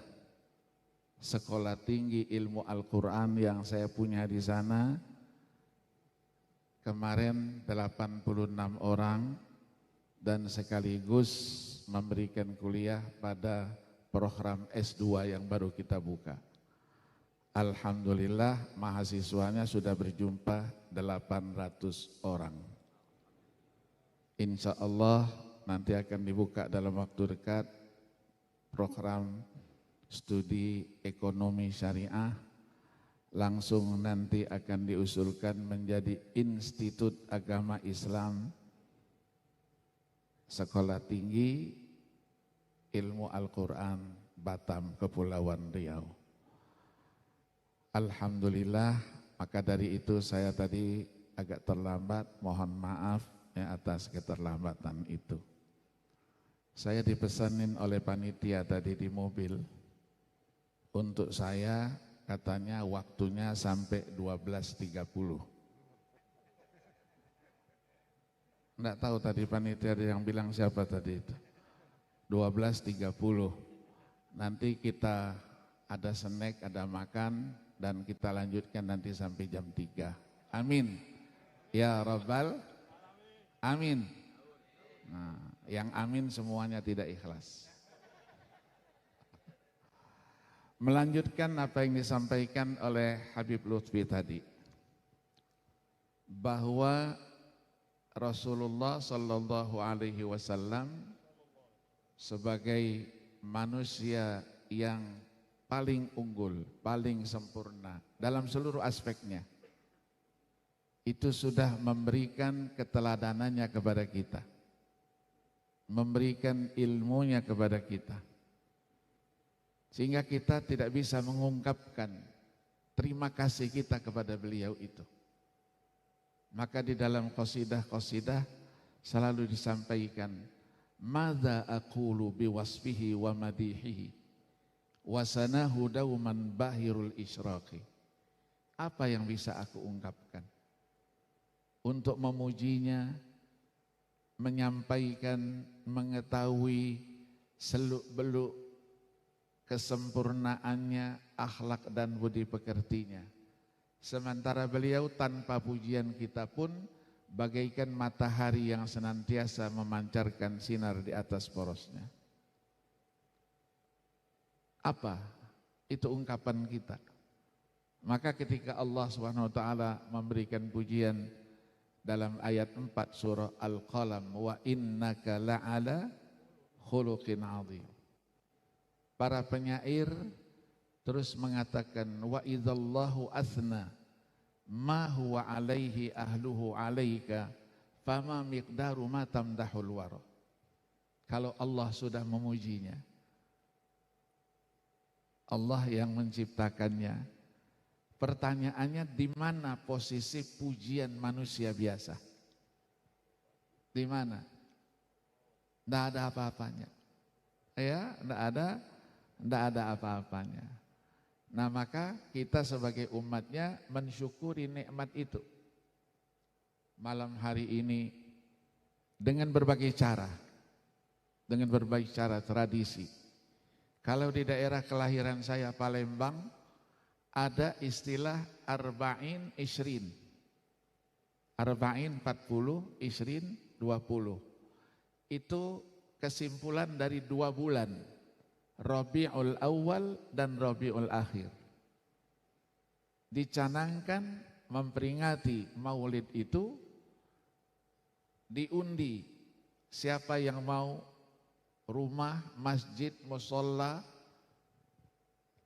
sekolah tinggi ilmu Al-Quran yang saya punya di sana. Kemarin 86 orang dan sekaligus memberikan kuliah pada program S2 yang baru kita buka. Alhamdulillah mahasiswanya sudah berjumpa 800 orang. Insya Allah nanti akan dibuka dalam waktu dekat program studi ekonomi syariah, langsung nanti akan diusulkan menjadi Institut Agama Islam Sekolah Tinggi Ilmu Al-Quran Batam, Kepulauan Riau. Alhamdulillah, maka dari itu saya tadi agak terlambat, mohon maaf ya atas keterlambatan itu. Saya dipesanin oleh panitia tadi di mobil, untuk saya katanya waktunya sampai 12.30. Enggak tahu tadi panitia yang bilang siapa tadi itu. 12.30. Nanti kita ada snack, ada makan, dan kita lanjutkan nanti sampai jam 3. Amin. Ya Rabbal amin. Nah, yang amin semuanya tidak ikhlas. Melanjutkan apa yang disampaikan oleh Habib Lutfi tadi, bahwa Rasulullah sallallahu alaihi wasallam sebagai manusia yang paling unggul, paling sempurna dalam seluruh aspeknya, itu sudah memberikan keteladanannya kepada kita, memberikan ilmunya kepada kita, sehingga kita tidak bisa mengungkapkan terima kasih kita kepada beliau itu. Maka di dalam qasidah-qasidah selalu disampaikan, madza aqulu biwasfihi wa madihihi wasanahu dauman bahirul isyraqi. Apa yang bisa aku ungkapkan untuk memujinya, menyampaikan, mengetahui seluk-beluk kesempurnaannya, akhlak dan budi pekertinya. Sementara beliau tanpa pujian kita pun bagaikan matahari yang senantiasa memancarkan sinar di atas porosnya. Apa itu ungkapan kita? Maka ketika Allah Subhanahu wa taala memberikan pujian dalam ayat 4 surah Al-Qalam, wa innaka la'ala khuluqin 'adzim. Para penyair terus mengatakan wa idzallahu athna ma huwa alaihi ahluhu alaika fama miqdaru ma tamdahul wara. Kalau Allah sudah memujinya, Allah yang menciptakannya, pertanyaannya di mana posisi pujian manusia biasa? Di mana? Tidak ada apa-apanya. Ya, tidak ada apa-apanya. Nah, maka kita sebagai umatnya mensyukuri nikmat itu. Malam hari ini dengan berbagai cara tradisi. Kalau di daerah kelahiran saya Palembang ada istilah arba'in ishrin. Arba'in 40, ishrin 20. Itu kesimpulan dari 2 bulan, Rabiul Awal dan Rabiul Akhir. Dicanangkan memperingati maulid itu, diundi siapa yang mau, rumah, masjid, musholla,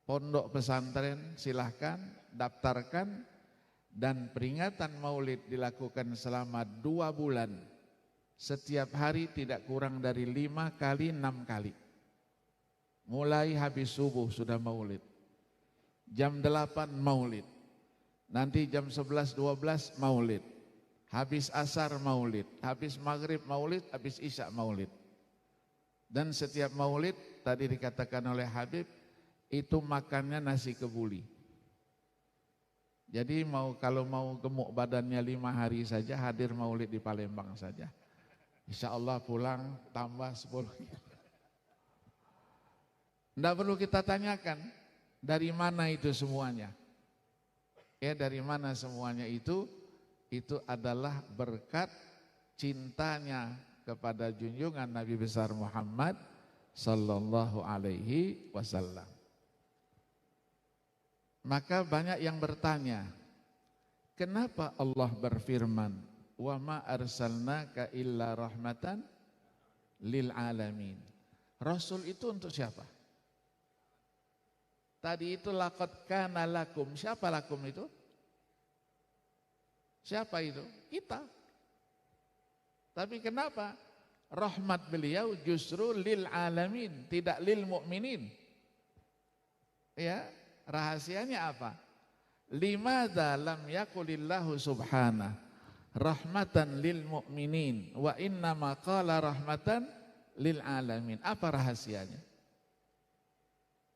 pondok pesantren, silahkan daftarkan, dan peringatan maulid dilakukan selama 2 bulan. Setiap hari tidak kurang dari 5 kali 6 kali. Mulai habis subuh sudah maulid, jam 8 maulid, nanti jam 11-12 maulid, habis asar maulid, habis maghrib maulid, habis isya maulid. Dan setiap maulid tadi dikatakan oleh Habib itu makannya nasi kebuli. Jadi kalau mau gemuk badannya 5 hari saja hadir maulid di Palembang saja. Insya Allah pulang tambah 10. Tidak perlu kita tanyakan dari mana itu semuanya. Ya, dari mana semuanya itu adalah berkat cintanya kepada junjungan Nabi besar Muhammad sallallahu alaihi wasallam. Maka banyak yang bertanya, kenapa Allah berfirman, wa ma arsalnaka illa rahmatan lil alamin. Rasul itu untuk siapa? Tadi itu laqad kana lakum. Siapa lakum itu? Siapa itu? Kita. Tapi kenapa rahmat beliau justru lil alamin, tidak lil mu'minin? Ya, rahasianya apa? Limadza lam yaqulillahu subhanahu rahmatan lil mu'minin wa innama qala rahmatan lil alamin. Apa rahasianya?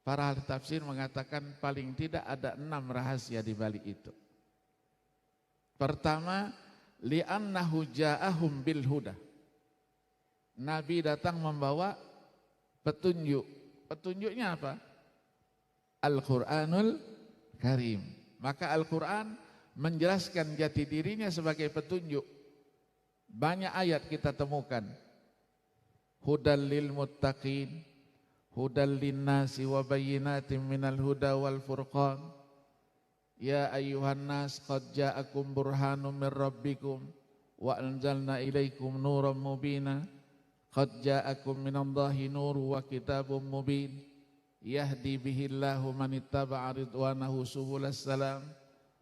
Para ahli tafsir mengatakan paling tidak ada 6 rahasia di balik itu. Pertama, li'annahu ja'ahum bil huda. Nabi datang membawa petunjuk. Petunjuknya apa? Al-Quranul Karim. Maka Al-Quran menjelaskan jati dirinya sebagai petunjuk. Banyak ayat kita temukan. Hudal lil muttaqin, hudal linnasi wa bayyinatin minal huda wal furqan. Ya ayyuhan nas qad ja'akum burhanum mir rabbikum wa anzalna ilaikum nuran mubina. Qad ja'akum minallahi nur wa kitabun mubin yahdi bihillahu man ittaba'a ridwanahu subulas salam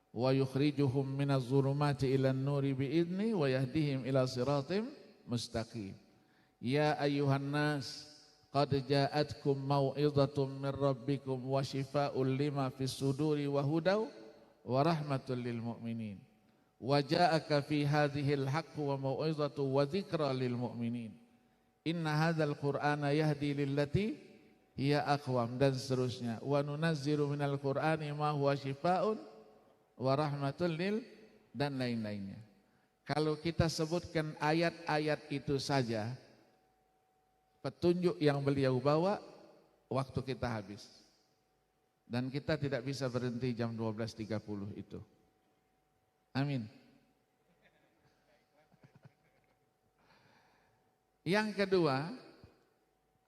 wa yukhrijuhum minaz zulumati ilan nuri biidni wa yahdihim ila siratim mustaqim. Ya ayyuhan nas qad ja'atkum mau'izatun min rabbikum wa shifaa'un lima fis suduri wa hudaw wa rahmatul lil mu'minin. Wa ja'aka fi hadhil haqqu wa mau'izatu wa dzikra lil mu'minin. Inna hadzal qur'ana yahdi lillati hiya aqwam, dan seterusnya. Wa nunazzilu minal qur'ani ma huwa shifaa'un wa rahmatul lil, dan lain-lainnya. Kalau kita sebutkan ayat-ayat itu saja, petunjuk yang beliau bawa, waktu kita habis. Dan kita tidak bisa berhenti jam 12.30 itu. Amin. Yang kedua,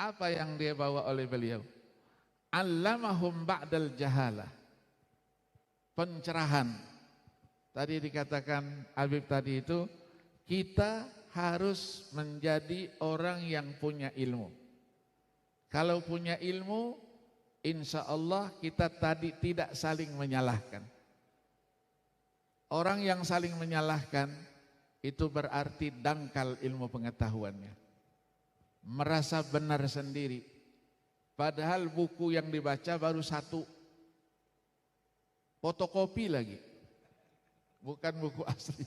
apa yang dia bawa oleh beliau? Allamahum ba'dal jahalah. pencerahan. Tadi dikatakan Habib tadi itu, kita harus menjadi orang yang punya ilmu. Kalau punya ilmu, insya Allah kita tadi tidak saling menyalahkan. Orang yang saling menyalahkan itu berarti dangkal ilmu pengetahuannya. Merasa benar sendiri. Padahal buku yang dibaca baru satu. Fotokopi lagi. Bukan buku asli.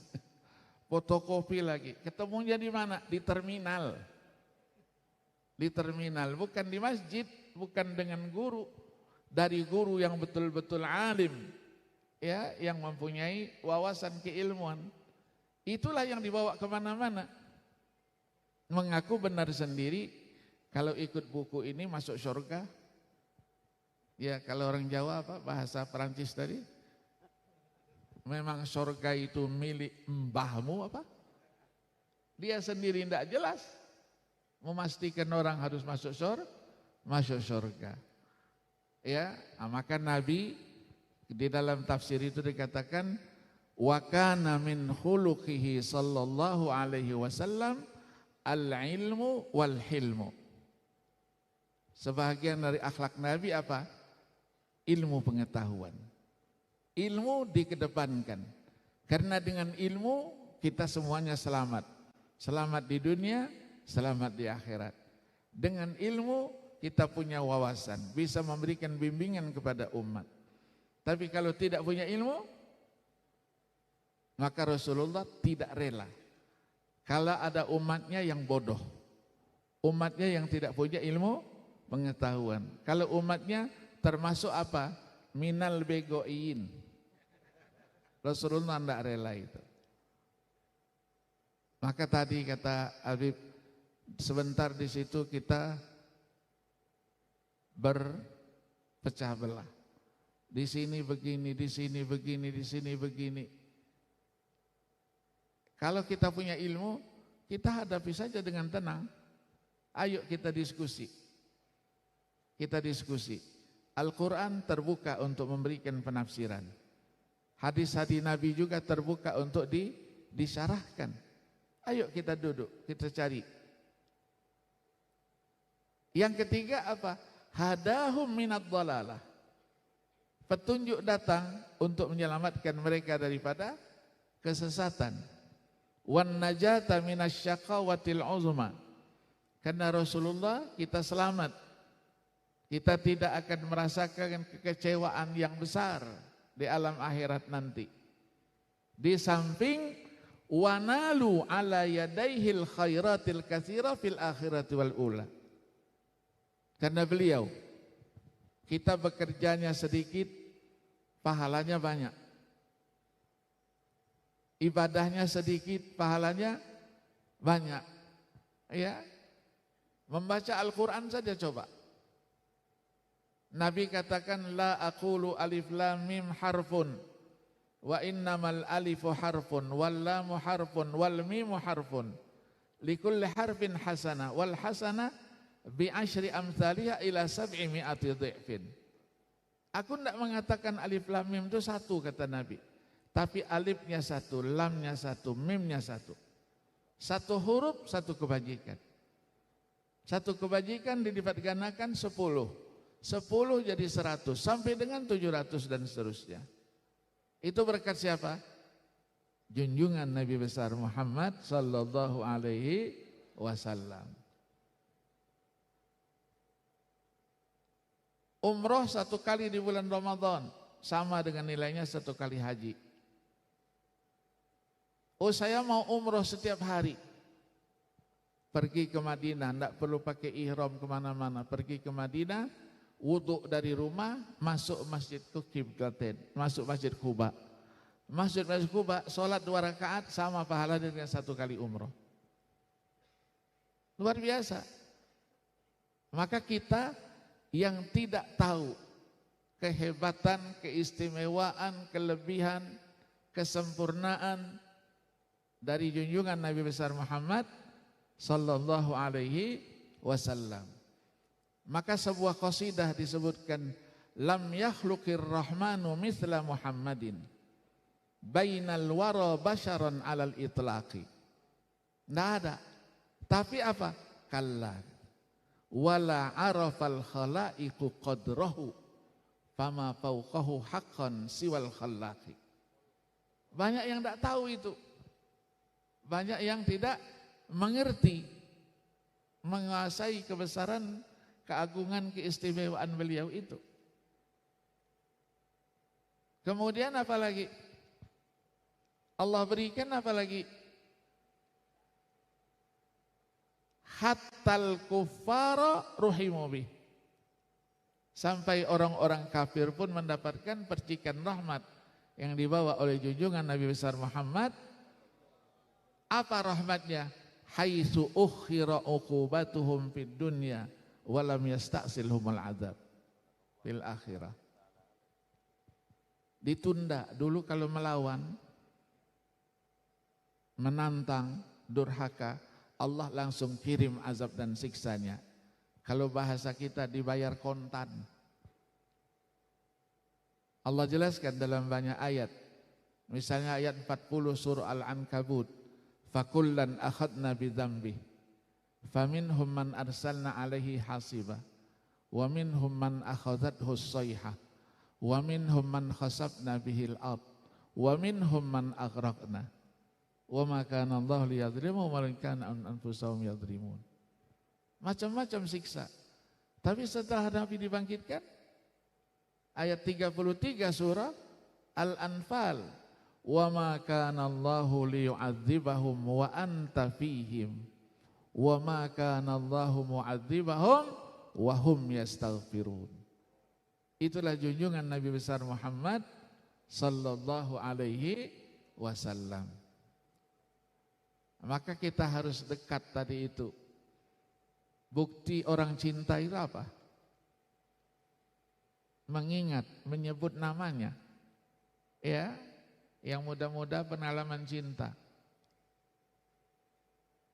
Fotokopi lagi. Ketemunya di mana? Di terminal. Di terminal, bukan di masjid, bukan dengan guru. Dari guru yang betul-betul alim, ya, yang mempunyai wawasan keilmuan. Itulah yang dibawa kemana-mana. Mengaku benar sendiri, kalau ikut buku ini masuk surga. Ya, kalau orang Jawa apa bahasa Perancis tadi? Memang surga itu milik mbahmu apa? Dia sendiri tidak jelas. Memastikan orang harus masuk surga. Ya, maka Nabi di dalam tafsir itu dikatakan wa kana min khuluqihi sallallahu alaihi wasallam al-ilmu wal hilmu. Sebahagian dari akhlak Nabi apa? Ilmu pengetahuan. Ilmu dikedepankan. Karena dengan ilmu kita semuanya selamat. Selamat di dunia, selamat di akhirat. Dengan ilmu kita punya wawasan, bisa memberikan bimbingan kepada umat. Tapi kalau tidak punya ilmu, maka Rasulullah tidak rela kalau ada umatnya yang bodoh, umatnya yang tidak punya ilmu pengetahuan. Kalau umatnya termasuk apa? Minal begoin. Rasulullah tidak rela itu. Maka tadi kata Habib, sebentar di situ kita berpecah belah. Di sini begini, di sini begini, di sini begini. Kalau kita punya ilmu, kita hadapi saja dengan tenang. Ayo kita diskusi. Kita diskusi. Al-Quran terbuka untuk memberikan penafsiran. Hadis-hadis Nabi juga terbuka untuk disyarahkan. Ayo kita duduk, kita cari. Yang ketiga apa? Hadahum minad dhalalah. Petunjuk datang untuk menyelamatkan mereka daripada kesesatan. Wan najata minasyaqawatil uzma. Karena Rasulullah kita selamat. Kita tidak akan merasakan kekecewaan yang besar di alam akhirat nanti. Di samping wanalu ala yadaihil khairatil katsira fil akhirati wal ula. Karena beliau, kita bekerjanya sedikit, pahalanya banyak. Ibadahnya sedikit, pahalanya banyak. Ya, membaca Al-Quran saja coba. Nabi katakan la aqulu alif lam mim harfun wa innamal alifu harfun wal lamu harfun wal mimu harfun likulli harfin hasanah wal hasanah bi asyri amsalihha ila 700 dhifin. Aku tidak mengatakan alif lam mim itu satu kata Nabi, tapi alifnya satu, lamnya satu, mimnya satu. Satu huruf satu kebajikan. Satu kebajikan dilipat gandakan 10. 10 jadi 100 sampai dengan 700 dan seterusnya. Itu berkat siapa? Junjungan Nabi besar Muhammad sallallahu alaihi wasallam. Umroh 1 kali di bulan Ramadan sama dengan nilainya 1 kali haji. Oh, saya mau umroh setiap hari. Pergi ke Madinah, tidak perlu pakai ihram kemana-mana. Pergi ke Madinah, wudhu dari rumah, masuk masjid Qiblatain, masuk masjid Quba. Masjid Quba, sholat 2 rakaat sama pahala dengan 1 kali umroh. Luar biasa. Maka kita yang tidak tahu kehebatan, keistimewaan, kelebihan, kesempurnaan dari junjungan Nabi besar Muhammad sallallahu alaihi wasallam. Maka sebuah qasidah disebutkan lam yakhluqir rahmanu mithla Muhammadin bainal wara basyaran alal itlaqi. Nggak ada. Tapi apa? Kalla wala arafal khalaiqu qadrahu fama fawqahu haqqan siwal khallaqi. Banyak yang tidak tahu itu. Banyak yang tidak mengerti, menguasai kebesaran, keagungan, keistimewaan beliau itu. Kemudian apa lagi? Allah berikan apa lagi? Hattal kuffara ruhimu bih. Sampai orang-orang kafir pun mendapatkan percikan rahmat yang dibawa oleh junjungan Nabi besar Muhammad. Apa rahmatnya? Haitsu ukhira uqubatuhum fid dunya wa lam yasta'silhumul adzab fil akhirah. Ditunda dulu kalau melawan, menantang, durhaka, Allah langsung kirim azab dan siksanya. Kalau bahasa kita dibayar kontan. Allah jelaskan dalam banyak ayat. Misalnya ayat 40 surah Al-Ankabut. Fakullan akhadna bidzambih. Faminhum man arsalna alaihi hasiba. Wa minhum man akhadathu as-sayhah. Wa minhum man khasabna bihil ard. Wa minhum man aghraqna. Wa ma kana Allah liyadhlimu walakin anfusahum yadhlimun. Macam-macam siksa. Tapi setelah Nabi dibangkitkan, ayat 33 surah Al-Anfal, wa ma kana Allahu liyu'adzibahum wa anta fihim wa ma kana Allahu mu'adzibahum wa hum yastaghfirun. Itulah junjungan Nabi besar Muhammad sallallahu alaihi wasallam. Maka kita harus dekat tadi itu. Bukti orang cinta itu apa? Mengingat, menyebut namanya. Ya, yang muda-muda pengalaman cinta.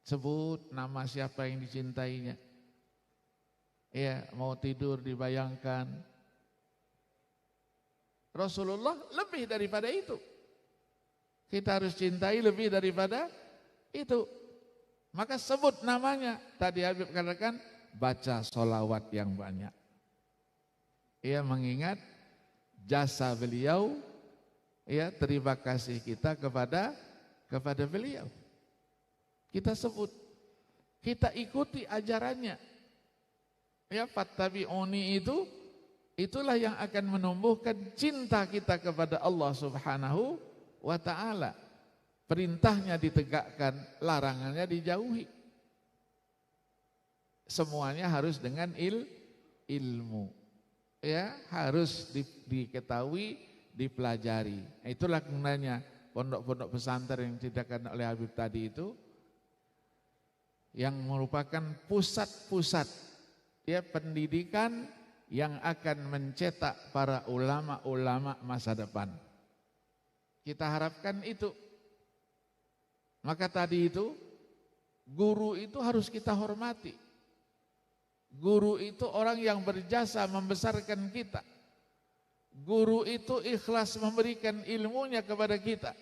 Sebut nama siapa yang dicintainya. Ya, mau tidur dibayangkan. Rasulullah lebih daripada itu. Kita harus cintai lebih daripada itu. Maka sebut namanya. Tadi Habib katakan baca sholawat yang banyak. Ia mengingat jasa beliau, ya, terima kasih kita kepada beliau. Kita sebut, kita ikuti ajarannya. Ya, fattabi'uni itulah yang akan menumbuhkan cinta kita kepada Allah Subhanahu wa ta'ala. Perintahnya ditegakkan, larangannya dijauhi. Semuanya harus dengan ilmu. Ya, harus diketahui, dipelajari. Itulah gunanya pondok-pondok pesantren yang diceritakan oleh Habib tadi itu, yang merupakan pusat-pusat ya pendidikan yang akan mencetak para ulama-ulama masa depan. Kita harapkan itu. Maka tadi itu, guru itu harus kita hormati. Guru itu orang yang berjasa membesarkan kita. Guru itu ikhlas memberikan ilmunya kepada kita.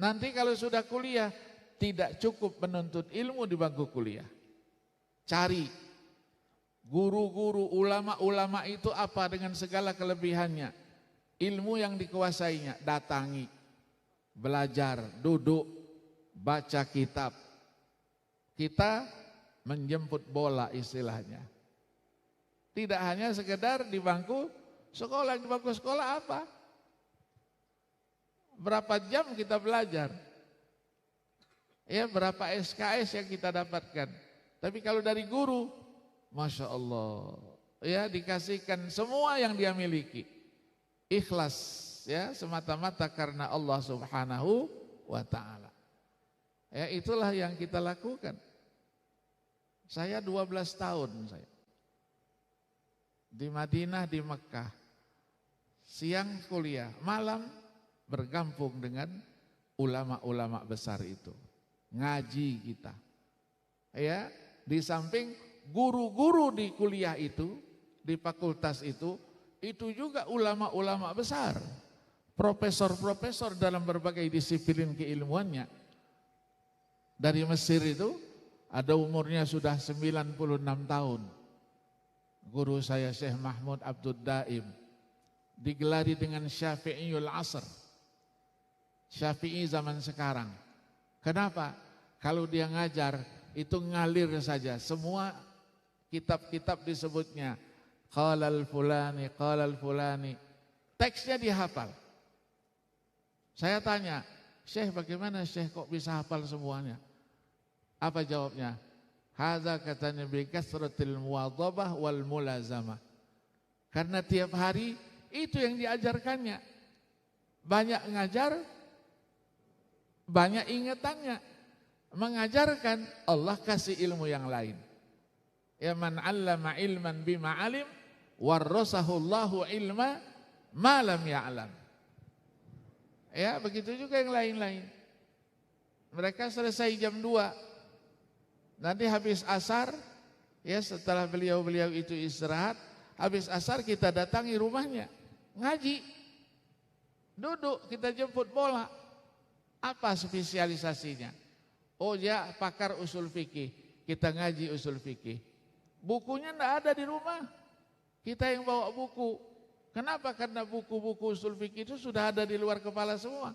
Nanti kalau sudah kuliah, tidak cukup menuntut ilmu di bangku kuliah. Cari guru-guru, ulama-ulama itu apa dengan segala kelebihannya. Ilmu yang dikuasainya, datangi. Belajar, duduk, baca kitab. Kita menjemput bola istilahnya. Tidak hanya sekedar di bangku sekolah. Di bangku sekolah apa? Berapa jam kita belajar? Ya, berapa SKS yang kita dapatkan? Tapi kalau dari guru, Masya Allah, ya, dikasihkan semua yang dia miliki. Ikhlas. Ya, semata-mata karena Allah Subhanahu wa ta'ala. Ya, itulah yang kita lakukan. Saya 12 tahun saya. Di Madinah, di Mekah. Siang kuliah, malam bergampung dengan ulama-ulama besar itu. Ngaji kita. Ya, di samping guru-guru di kuliah itu, di fakultas itu juga ulama-ulama besar, profesor-profesor dalam berbagai disiplin keilmuannya. Dari Mesir itu ada umurnya sudah 96 tahun. Guru saya Syekh Mahmud Abdul Daim digelari dengan Syafi'iyul Asr, Syafi'i zaman sekarang. Kenapa? Kalau dia ngajar itu ngalir saja, semua kitab-kitab disebutnya qalal fulani, teksnya dihafal. Saya tanya, Syekh bagaimana Syekh kok bisa hafal semuanya? Apa jawabnya? Hadza katanya bi kasratil muwadhabah wal mulazamah. Karena tiap hari itu yang diajarkannya. Banyak ngajar, banyak ingatannya. Mengajarkan, Allah kasih ilmu yang lain. Ya man 'allama ilman bima 'alim warasahullahu ilma ma lam ya'lam. Ya, begitu juga yang lain-lain. Mereka selesai jam 2. Nanti habis asar, ya setelah beliau-beliau itu istirahat, habis asar kita datangi rumahnya, ngaji, duduk, kita jemput bola. Apa spesialisasinya? Oh ya pakar usul fikih, kita ngaji usul fikih. Bukunya enggak ada di rumah, kita yang bawa buku. Kenapa? Karena buku-buku usul fikih itu sudah ada di luar kepala semua.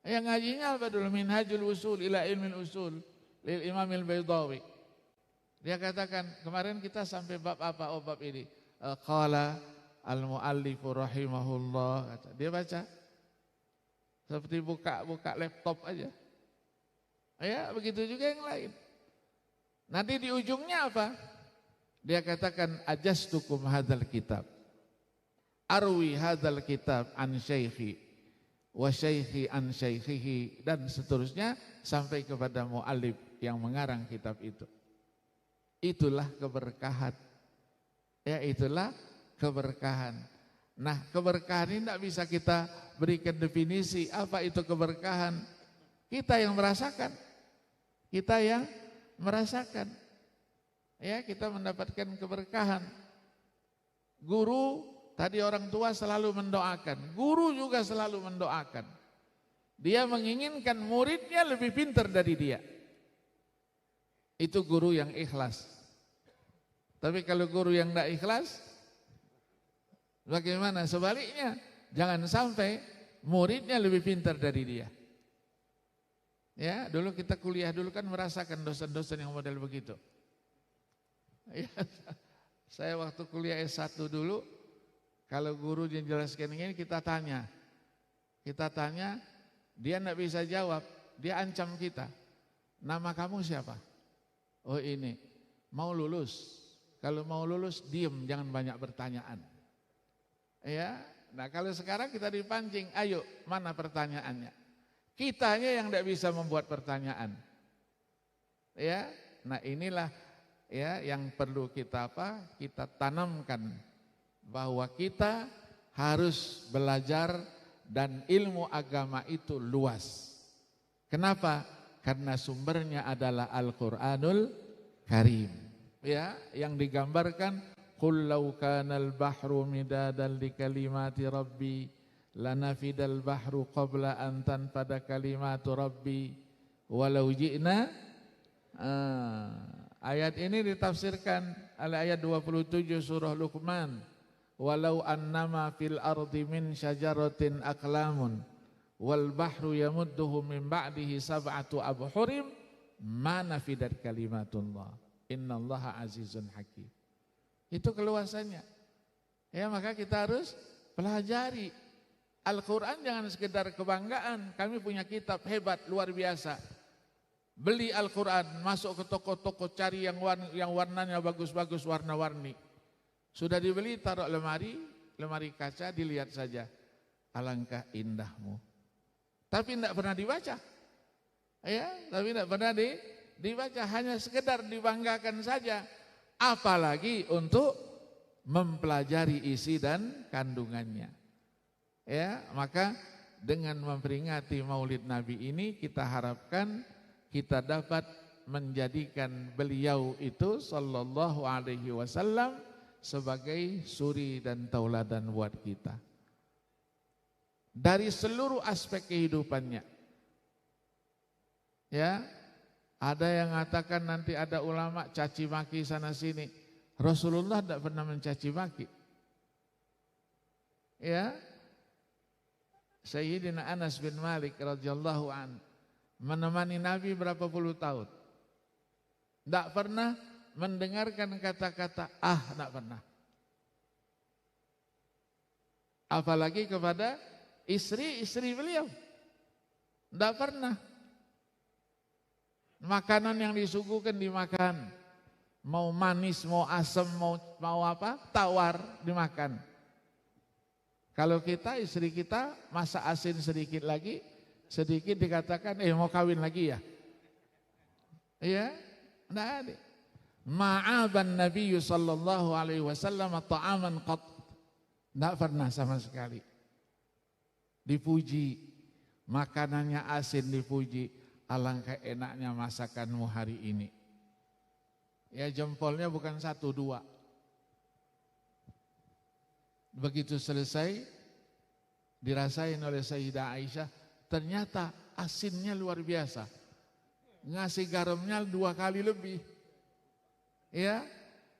Yang ngajinya apa dulu? Minhajul Usul ila Ilmil Usul lil Imamil Baydawi. Dia katakan, kemarin kita sampai bab apa? Oh bab ini. Qala al-muallifu rahimahullah. Dia baca. Seperti buka laptop aja. Ya, begitu juga yang lain. Nanti di ujungnya apa? Dia katakan ajastukum hadzal kitab. Arwi hadzal kitab an syaikhi wa syaikhi an syaikhihi dan seterusnya sampai kepada muallif yang mengarang kitab itu. Itulah keberkahan. Ya, itulah keberkahan. Nah, keberkahan ini tidak bisa kita berikan definisi apa itu keberkahan. Kita yang merasakan. Kita yang merasakan. Ya, kita mendapatkan keberkahan. Guru, tadi orang tua selalu mendoakan. Guru juga selalu mendoakan. Dia menginginkan muridnya lebih pintar dari dia. Itu guru yang ikhlas. Tapi kalau guru yang tidak ikhlas, bagaimana? Sebaliknya, jangan sampai muridnya lebih pintar dari dia. Ya, dulu kita kuliah dulu kan merasakan dosen-dosen yang model begitu. Ya, saya waktu kuliah S1 dulu, kalau guru yang jelaskan ini kita tanya, dia tidak bisa jawab, dia ancam kita. Nama kamu siapa? Oh ini, mau lulus. Kalau mau lulus diem, jangan banyak bertanyaan. Ya, nah kalau sekarang kita dipancing, ayo mana pertanyaannya? Kitanya yang tidak bisa membuat pertanyaan. Ya, nah inilah ya yang perlu kita kita tanamkan bahwa kita harus belajar dan ilmu agama itu luas. Kenapa? Karena sumbernya adalah Al-Qur'anul Karim. Ya, yang digambarkan qul law kanal bahru midadan li kalimati rabbi lanafidal bahru qabla an tanfada kalimatu rabbi walau ji'na. Ayat ini ditafsirkan oleh ayat 27 surah Luqman. Walau annama fil ardi min syajaratin aqlamun wal bahru yamudduhu min ba'dihi sab'atu abhurim ma nafidat kalimatullah innallaha azizun hakim. Itu keluasannya. Ya, maka kita harus pelajari Al-Quran. Jangan sekedar kebanggaan, kami punya kitab hebat luar biasa. Beli Al-Quran, masuk ke toko-toko, cari yang warnanya bagus-bagus, warna-warni. Sudah dibeli, taruh lemari kaca, dilihat saja. Alangkah indahmu. Tapi tidak pernah dibaca. Ya, tapi tidak pernah dibaca, hanya sekedar dibanggakan saja. Apalagi untuk mempelajari isi dan kandungannya. Ya, maka dengan memperingati Maulid Nabi ini kita harapkan kita dapat menjadikan beliau itu sallallahu alaihi wasallam sebagai suri dan tauladan buat kita. Dari seluruh aspek kehidupannya. Ya, ada yang mengatakan nanti ada ulama caci maki sana sini. Rasulullah tidak pernah mencaci maki. Ya, Sayyidina Anas bin Malik radhiyallahu an menemani Nabi berapa puluh tahun. Tidak pernah mendengarkan kata-kata tidak pernah. Apalagi kepada istri-istri beliau. Tidak pernah. Makanan yang disuguhkan dimakan. Mau manis, mau asam, mau apa, tawar dimakan. Kalau kita, istri kita masak asin sedikit lagi, sedikit dikatakan, mau kawin lagi ya? Iya, tidak ada. Ma'aban Nabi sallallahu alaihi wasallam ta'aman qat. Tidak pernah sama sekali. Dipuji, makanannya asin dipuji, alangkah enaknya masakanmu hari ini. Ya jempolnya bukan 1, 2. Begitu selesai, dirasain oleh Sayyidah Aisyah, ternyata asinnya luar biasa. Ngasih garamnya 2 kali lebih. Ya,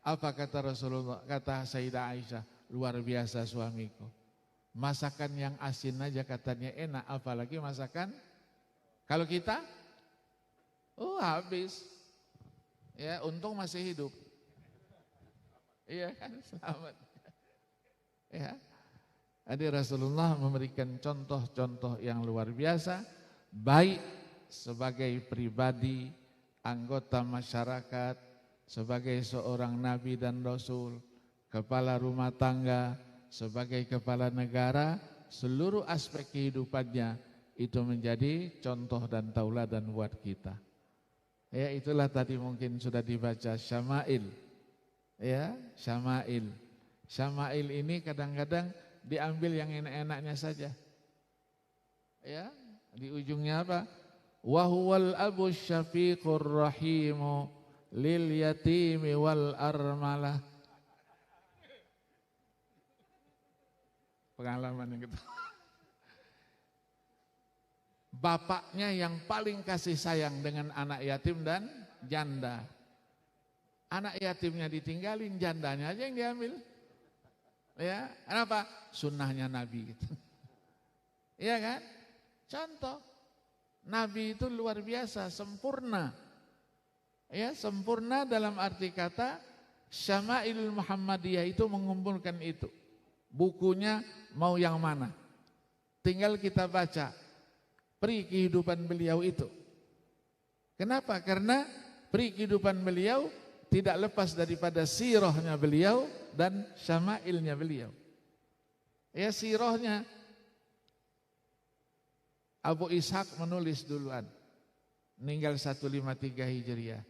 apa kata Rasulullah? Kata Sayyidah Aisyah, luar biasa suamiku. Masakan yang asin aja katanya enak, apalagi masakan kalau kita, habis. Ya, untung masih hidup. Iya kan, selamat. Ya. Jadi Rasulullah memberikan contoh-contoh yang luar biasa, baik sebagai pribadi, anggota masyarakat, sebagai seorang nabi dan rasul, kepala rumah tangga, sebagai kepala negara, seluruh aspek kehidupannya itu menjadi contoh dan tauladan buat kita. Ya, itulah tadi mungkin sudah dibaca syama'il. Ya, syama'il. Syama'il ini kadang-kadang diambil yang enak-enaknya saja. Ya, di ujungnya apa? Wa huwal abu syafiqur rahimu lil yatimi wal armalah. Pengalaman yang gitu. Bapaknya yang paling kasih sayang dengan anak yatim dan janda. Anak yatimnya ditinggalin, jandanya aja yang diambil. Ya, kenapa? Sunnahnya Nabi gitu. Iya kan? Contoh, Nabi itu luar biasa, sempurna. Ya, sempurna dalam arti kata Syama'ilul Muhammadiyah itu mengumpulkan itu. Bukunya mau yang mana? Tinggal kita baca. Peri kehidupan beliau itu. Kenapa? Karena peri kehidupan beliau tidak lepas daripada sirahnya beliau dan syama'ilnya beliau. Ya, sirahnya Abu Ishaq menulis duluan, meninggal 153 Hijriah.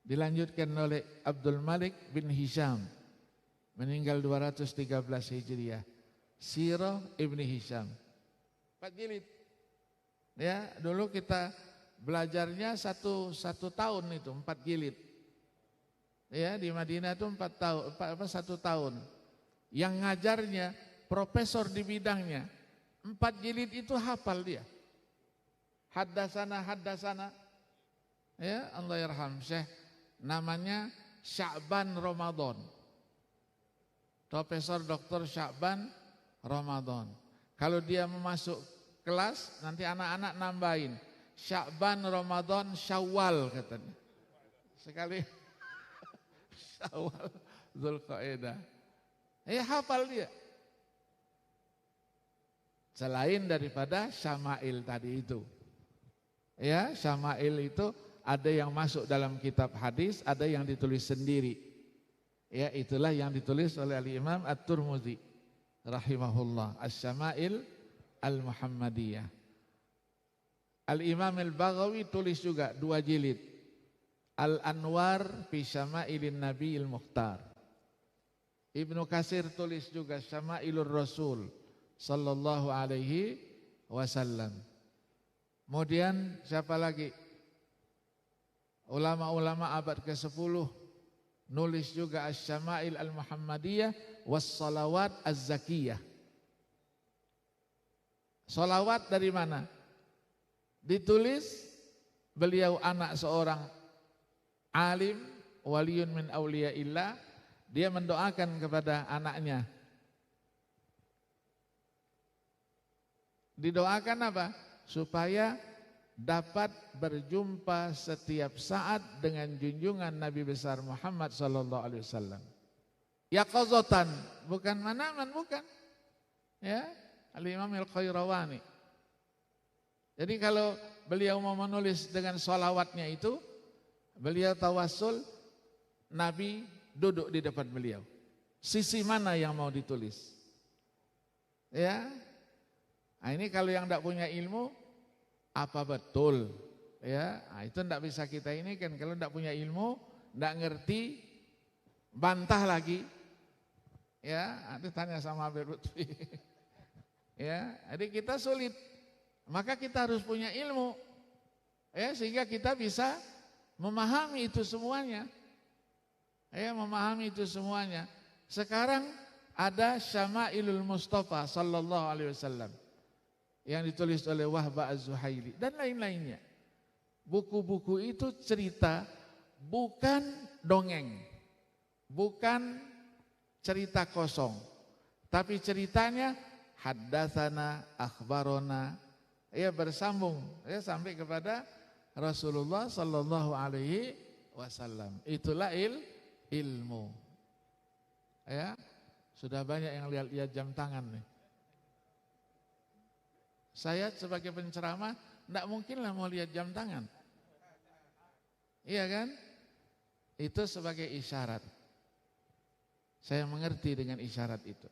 Dilanjutkan oleh Abdul Malik bin Hisham, meninggal 213 Hijriah. Sirah Ibni Hisham, 4 jilid. Ya, dulu kita belajarnya satu tahun itu 4 jilid. Ya, di Madinah itu 1 tahun. Yang ngajarnya profesor di bidangnya 4 jilid itu hafal dia. Haddasana. Ya, Allah yarham Syekh, namanya Sya'ban Ramadan. Profesor Dr. Sya'ban Ramadan. Kalau dia memasuk kelas, nanti anak-anak nambahin Sya'ban Ramadan Syawal katanya. Sekali Syawal Dzulqa'dah. Hafal dia. Selain daripada syama'il tadi itu. Ya, syama'il itu ada yang masuk dalam kitab hadis, ada yang ditulis sendiri. Ya, itulah yang ditulis oleh Al-Imam At-Tirmidzi rahimahullah, Asy-Syama'il Al-Muhammadiyah. Al-Imam Al-Baghawi tulis juga 2 jilid. Al-Anwar fi Syama'ilin Nabiyil Mukhtar. Ibnu Katsir tulis juga Syama'ilur Rasul sallallahu alaihi wasallam. Kemudian siapa lagi? Ulama-ulama abad ke-10 nulis juga Asy-Syama'il Al-Muhammadiyah was-Shalawat Az-Zakiyah. Sholawat dari mana? Ditulis beliau anak seorang alim, waliyun min auliyaillah, dia mendoakan kepada anaknya. Didoakan apa? Supaya dapat berjumpa setiap saat dengan junjungan Nabi besar Muhammad sallallahu alaihi wasallam. Yaqazatan, bukan manaman, bukan. Ya, Al-Imam Al-Khairawani. Jadi kalau beliau mau menulis dengan sholawatnya itu, beliau tawassul, Nabi duduk di depan beliau. Sisi mana yang mau ditulis? Ya, nah ini kalau yang tidak punya ilmu, apa betul? Ya, nah itu tidak bisa kita ini kan, kalau tidak punya ilmu, tidak ngerti, bantah lagi. Ya, nanti tanya sama Habib Lutfi. Ya, jadi kita sulit. Maka kita harus punya ilmu. Ya, sehingga kita bisa memahami itu semuanya. Ya, memahami itu semuanya. Sekarang ada Syama'ilul Mustafa sallallahu alaihi wasallam yang ditulis oleh Wahbah Az-Zuhaili dan lain-lainnya. Buku-buku itu cerita, bukan dongeng. Bukan cerita kosong. Tapi ceritanya haddatsana, akhbarona, ya bersambung ya sampai kepada Rasulullah sallallahu alaihi wasallam. Itulah ilmu. Ya, sudah banyak yang lihat jam tangan nih. Saya sebagai penceramah enggak mungkinlah mau lihat jam tangan. Iya kan? Itu sebagai isyarat. Saya mengerti dengan isyarat itu.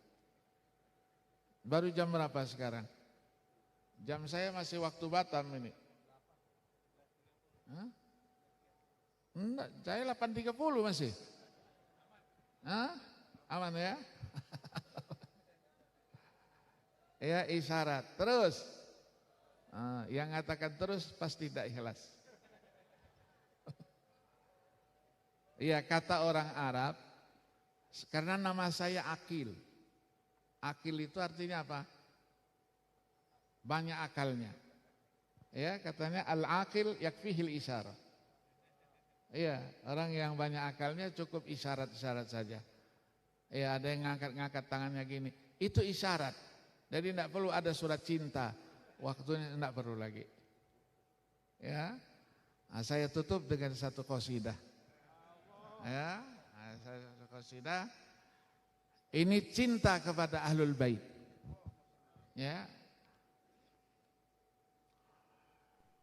Baru jam berapa sekarang? Jam saya masih waktu Batam ini. Hah? Enggak, saya 8.30 masih. Hah? Aman ya? Ya, isyarat. Terus. Yang katakan terus pasti tidak ikhlas. Iya, kata orang Arab, karena nama saya Akil. Akil itu artinya apa? Banyak akalnya. Ya, katanya al-aqil yakfihil isyarah. Iya, orang yang banyak akalnya cukup isyarat-isyarat saja. Ya, ada yang ngangkat-ngangkat tangannya gini. Itu isyarat. Jadi tidak perlu ada surat cinta. Waktunya tidak perlu lagi. Ya. Nah, saya tutup dengan satu qasidah. Ya, satu qasidah. Ini cinta kepada Ahlul Bait. Ya.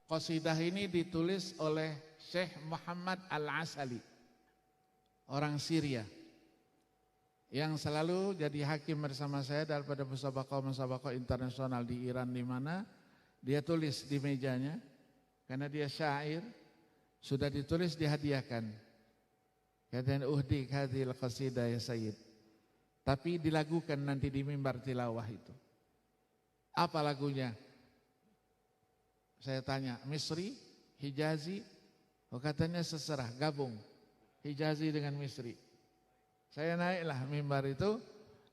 Qasidah ini ditulis oleh Syekh Muhammad Al-Asali, orang Syria, yang selalu jadi hakim bersama saya daripada musabaqah internasional di Iran, di mana dia tulis di mejanya, karena dia syair, sudah ditulis dihadiahkan. Katanya uhdi hadhil qasidah ya Sayyid. Tapi dilagukan nanti di mimbar tilawah itu. Apa lagunya? Saya tanya, Misri, Hijazi, katanya seserah, gabung Hijazi dengan Misri. Saya naiklah mimbar itu,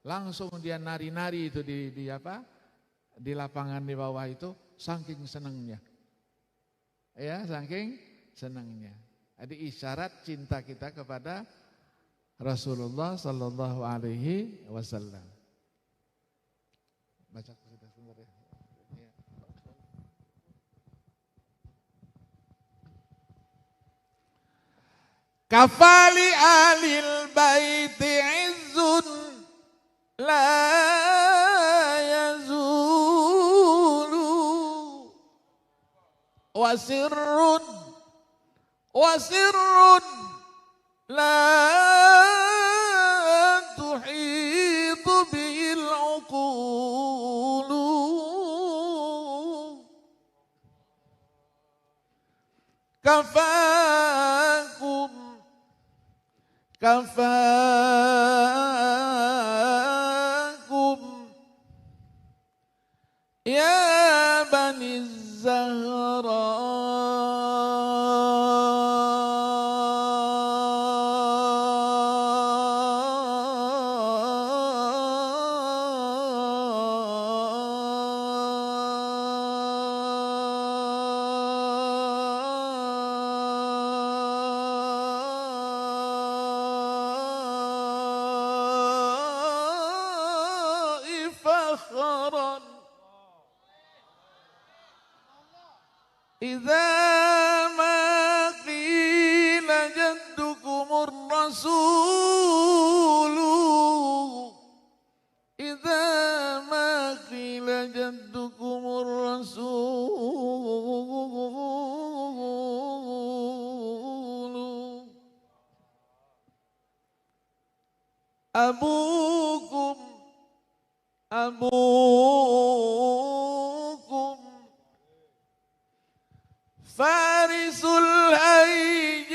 langsung dia nari-nari itu di lapangan di bawah itu, saking senangnya. Ya, saking senangnya. Jadi isyarat cinta kita kepada Rasulullah sallallahu alaihi wasallam. Baca qasidah sebentar ya. Kafali alil baiti izzun la yazulu wa sirrun la tuhitu bil uqulu kafakum ya bani Zahra إذا ما قيل جدكم الرسول إذا ما قيل جدكم الرسول أبوكم فارس علي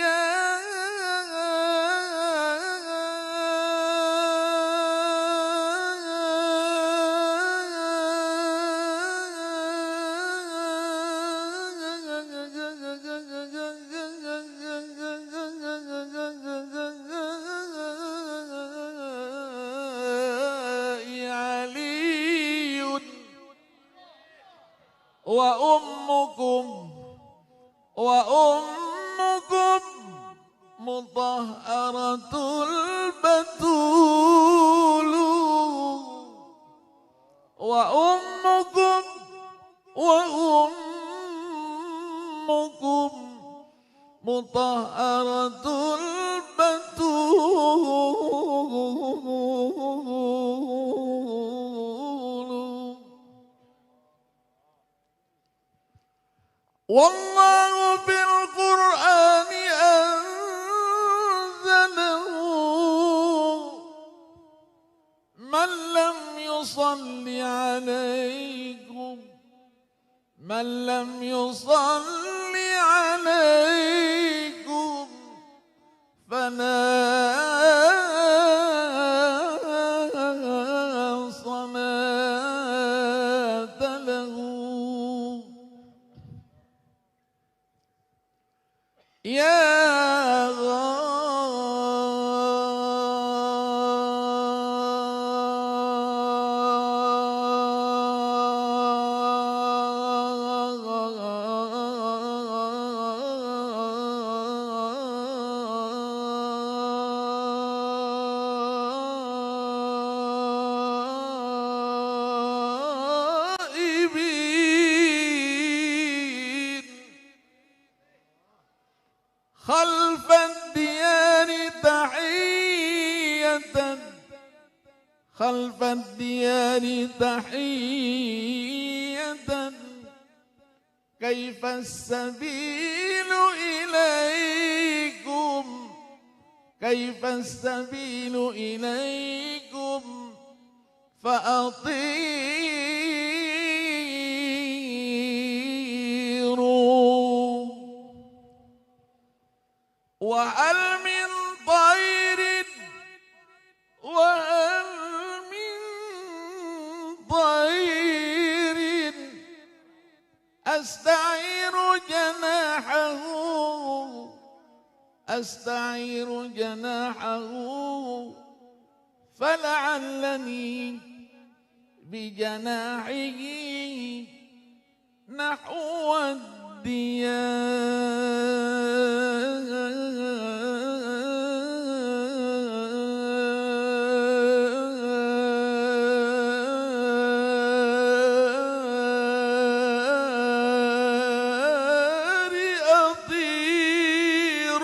وأمكم مطهرة البتول وأمكم مطهرة البتول والله في القرآن أنزله من لم يصل عليكم فلا صلاة له يا غائبين خلف الديار تحية كيف السبيل إليكم فأطيروا وهل من طير أستعير جناحه فلعلني بجناحه نحو الديار أطير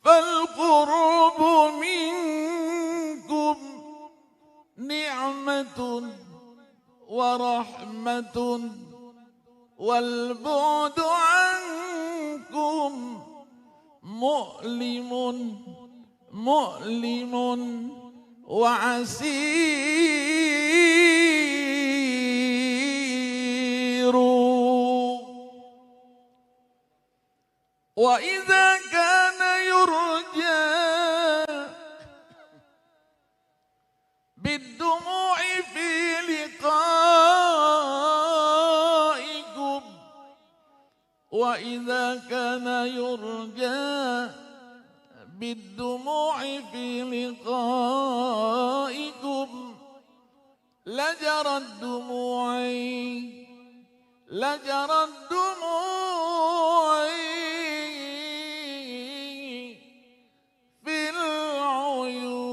فالقرب منكم نعمة ورحمة والبعد عنكم مؤلم وعسير وإذا كان يرجى بالدموع في لقائكم وإذا كان يرجى بالدموع في لقائكم لجرت دموعي في العيون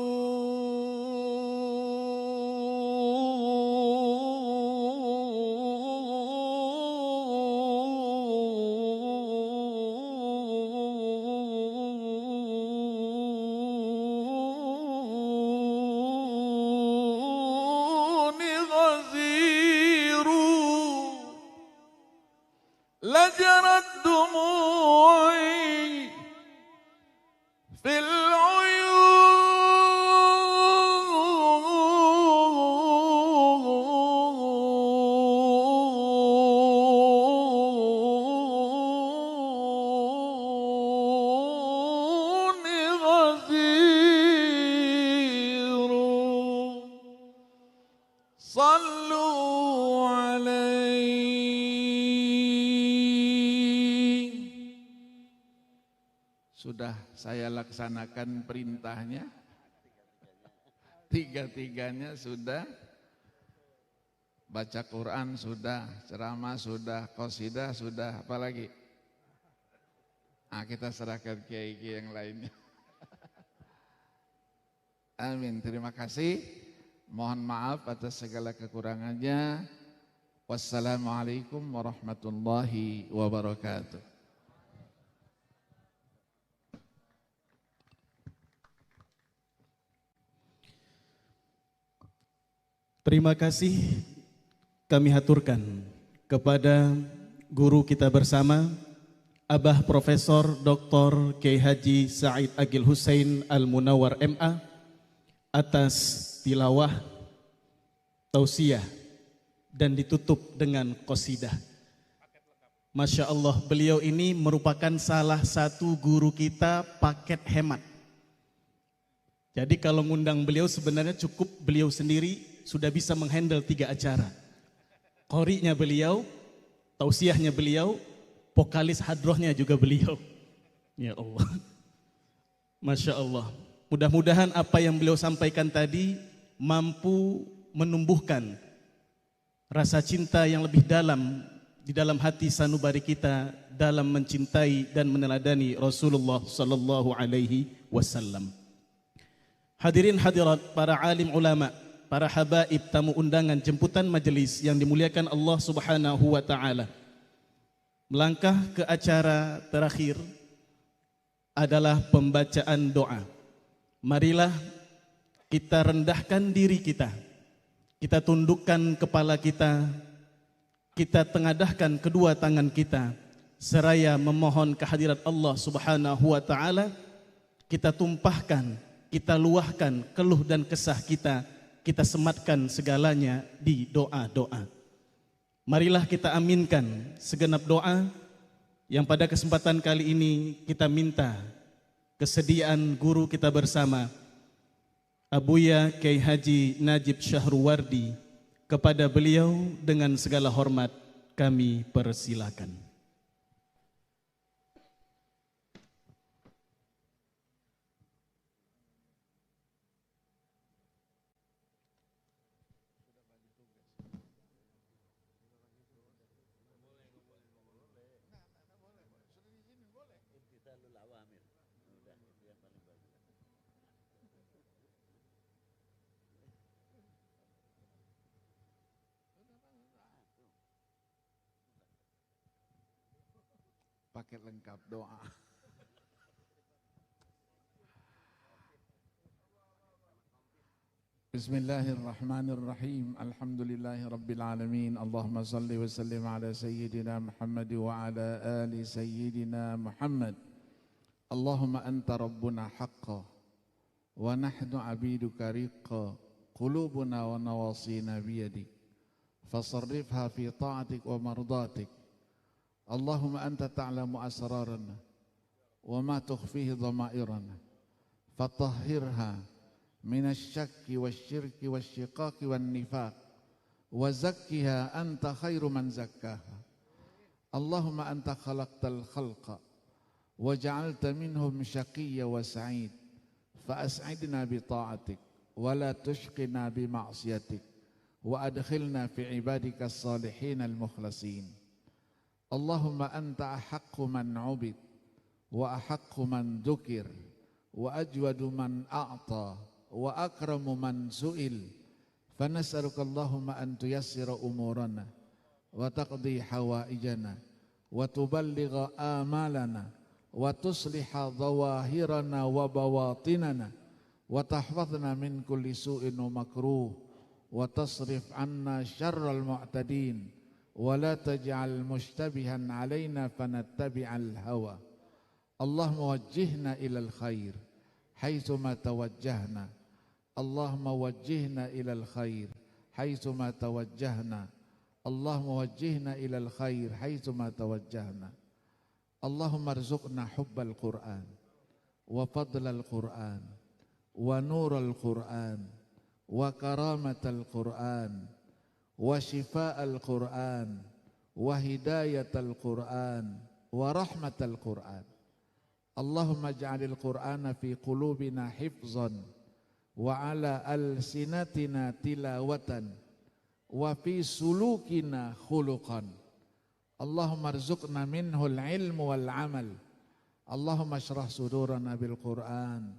دموعي في العيون غزير صلوا عليه. Sudah saya laksanakan perintahnya, tiga-tiganya sudah, baca Quran sudah, ceramah sudah, qasidah sudah, apalagi? Kita serahkan kiai-kiai yang lainnya. Amin, terima kasih. Mohon maaf atas segala kekurangannya. Wassalamualaikum warahmatullahi wabarakatuh. Terima kasih kami haturkan kepada guru kita bersama, Abah Profesor Dr. Kiai Haji Said Agil Hussein Al-Munawwar MA, atas tilawah, tausiah, dan ditutup dengan qasidah. Masya Allah, beliau ini merupakan salah satu guru kita paket hemat. Jadi kalau ngundang beliau sebenarnya cukup beliau sendiri sudah bisa menghandle 3 acara. Qori'nya beliau, tausiahnya beliau, vokalis hadrohnya juga beliau. Ya Allah. Masya Allah. Mudah-mudahan apa yang beliau sampaikan tadi mampu menumbuhkan rasa cinta yang lebih dalam di dalam hati sanubari kita dalam mencintai dan meneladani Rasulullah sallallahu alaihi wasallam. Hadirin hadirat, para alim ulama, para habaib, tamu undangan, jemputan majelis yang dimuliakan Allah Subhanahu wa taala. Melangkah ke acara terakhir adalah pembacaan doa. Marilah kita rendahkan diri kita. Kita tundukkan kepala kita. Kita tengadahkan kedua tangan kita seraya memohon kehadirat Allah Subhanahu wa taala. Kita tumpahkan, kita luahkan keluh dan kesah kita. Kita sematkan segalanya di doa-doa. Marilah kita aminkan segenap doa yang pada kesempatan kali ini kita minta kesediaan guru kita bersama, Abuya Kiai Haji Najib Syahruwardi. Kepada beliau dengan segala hormat kami persilakan. Paket lengkap doa. Bismillahirrahmanirrahim. Alhamdulillahi rabbil alamin. Allahumma salli wa sallim ala sayyidina Muhammad wa ala ali sayyidina Muhammad. Allahumma anta rabbuna haqqa wa nahnu abiduka riqqa, qulubuna wa nawasina biyadik, fasarrifha fi ta'atik wa mardatik. Allahumma anta ta'lamu asrarana wa ma tukhfihi dhamairana, fatahhirha minasyakki wasyirki wasyiqaqi wan nifaq, wa zakkiha anta khairu man zakkaha. Allahumma anta khalaqtal khalqa wa ja'alta minhum syaqiyya wa sa'id, fa as'idna bi ta'atik wa la tushqina bi ma'siyatik, wa adkhilna fi ibadika as-salihin al-mukhlasin. Allahumma anta ahaqqu man ubid wa ahaqqu man dzukir wa ajwadu man a'ta wa akramu man su'il, fanas'aluka Allahumma an tuyassira umurana wa taqdi hawaijana wa tuballigha amalana wa tusliha dhawahirana wa bawatinana wa tahfazna min kulli su'in wa makruh wa tasrif anna syarral mu'tadin ولا تجعل مشتبها علينا فنتبع الهوى اللهم وجهنا إلى الخير حيثما توجهنا اللهم وجهنا إلى الخير حيثما توجهنا اللهم وجهنا إلى الخير حيثما توجهنا اللهم ارزقنا حب القرآن وفضل القرآن ونور القرآن وكرامة القرآن وشفاء القرآن وهداية القرآن ورحمة القرآن اللهم اجعل القرآن في قلوبنا حفظا وعلى ألسنتنا تلاوة وفي سلوكنا خلقا اللهم ارزقنا منه العلم والعمل اللهم اشرح صدورنا بالقرآن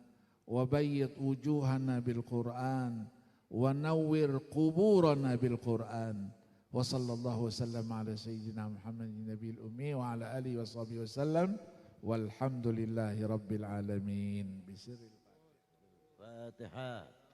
وبيض وجوهنا بالقرآن ونور قبورنا بالقرآن وصلى الله وسلم على سيدنا محمد النبي الأمي وعلى آله وصحبه وسلم والحمد لله رب العالمين بسر الفاتحة.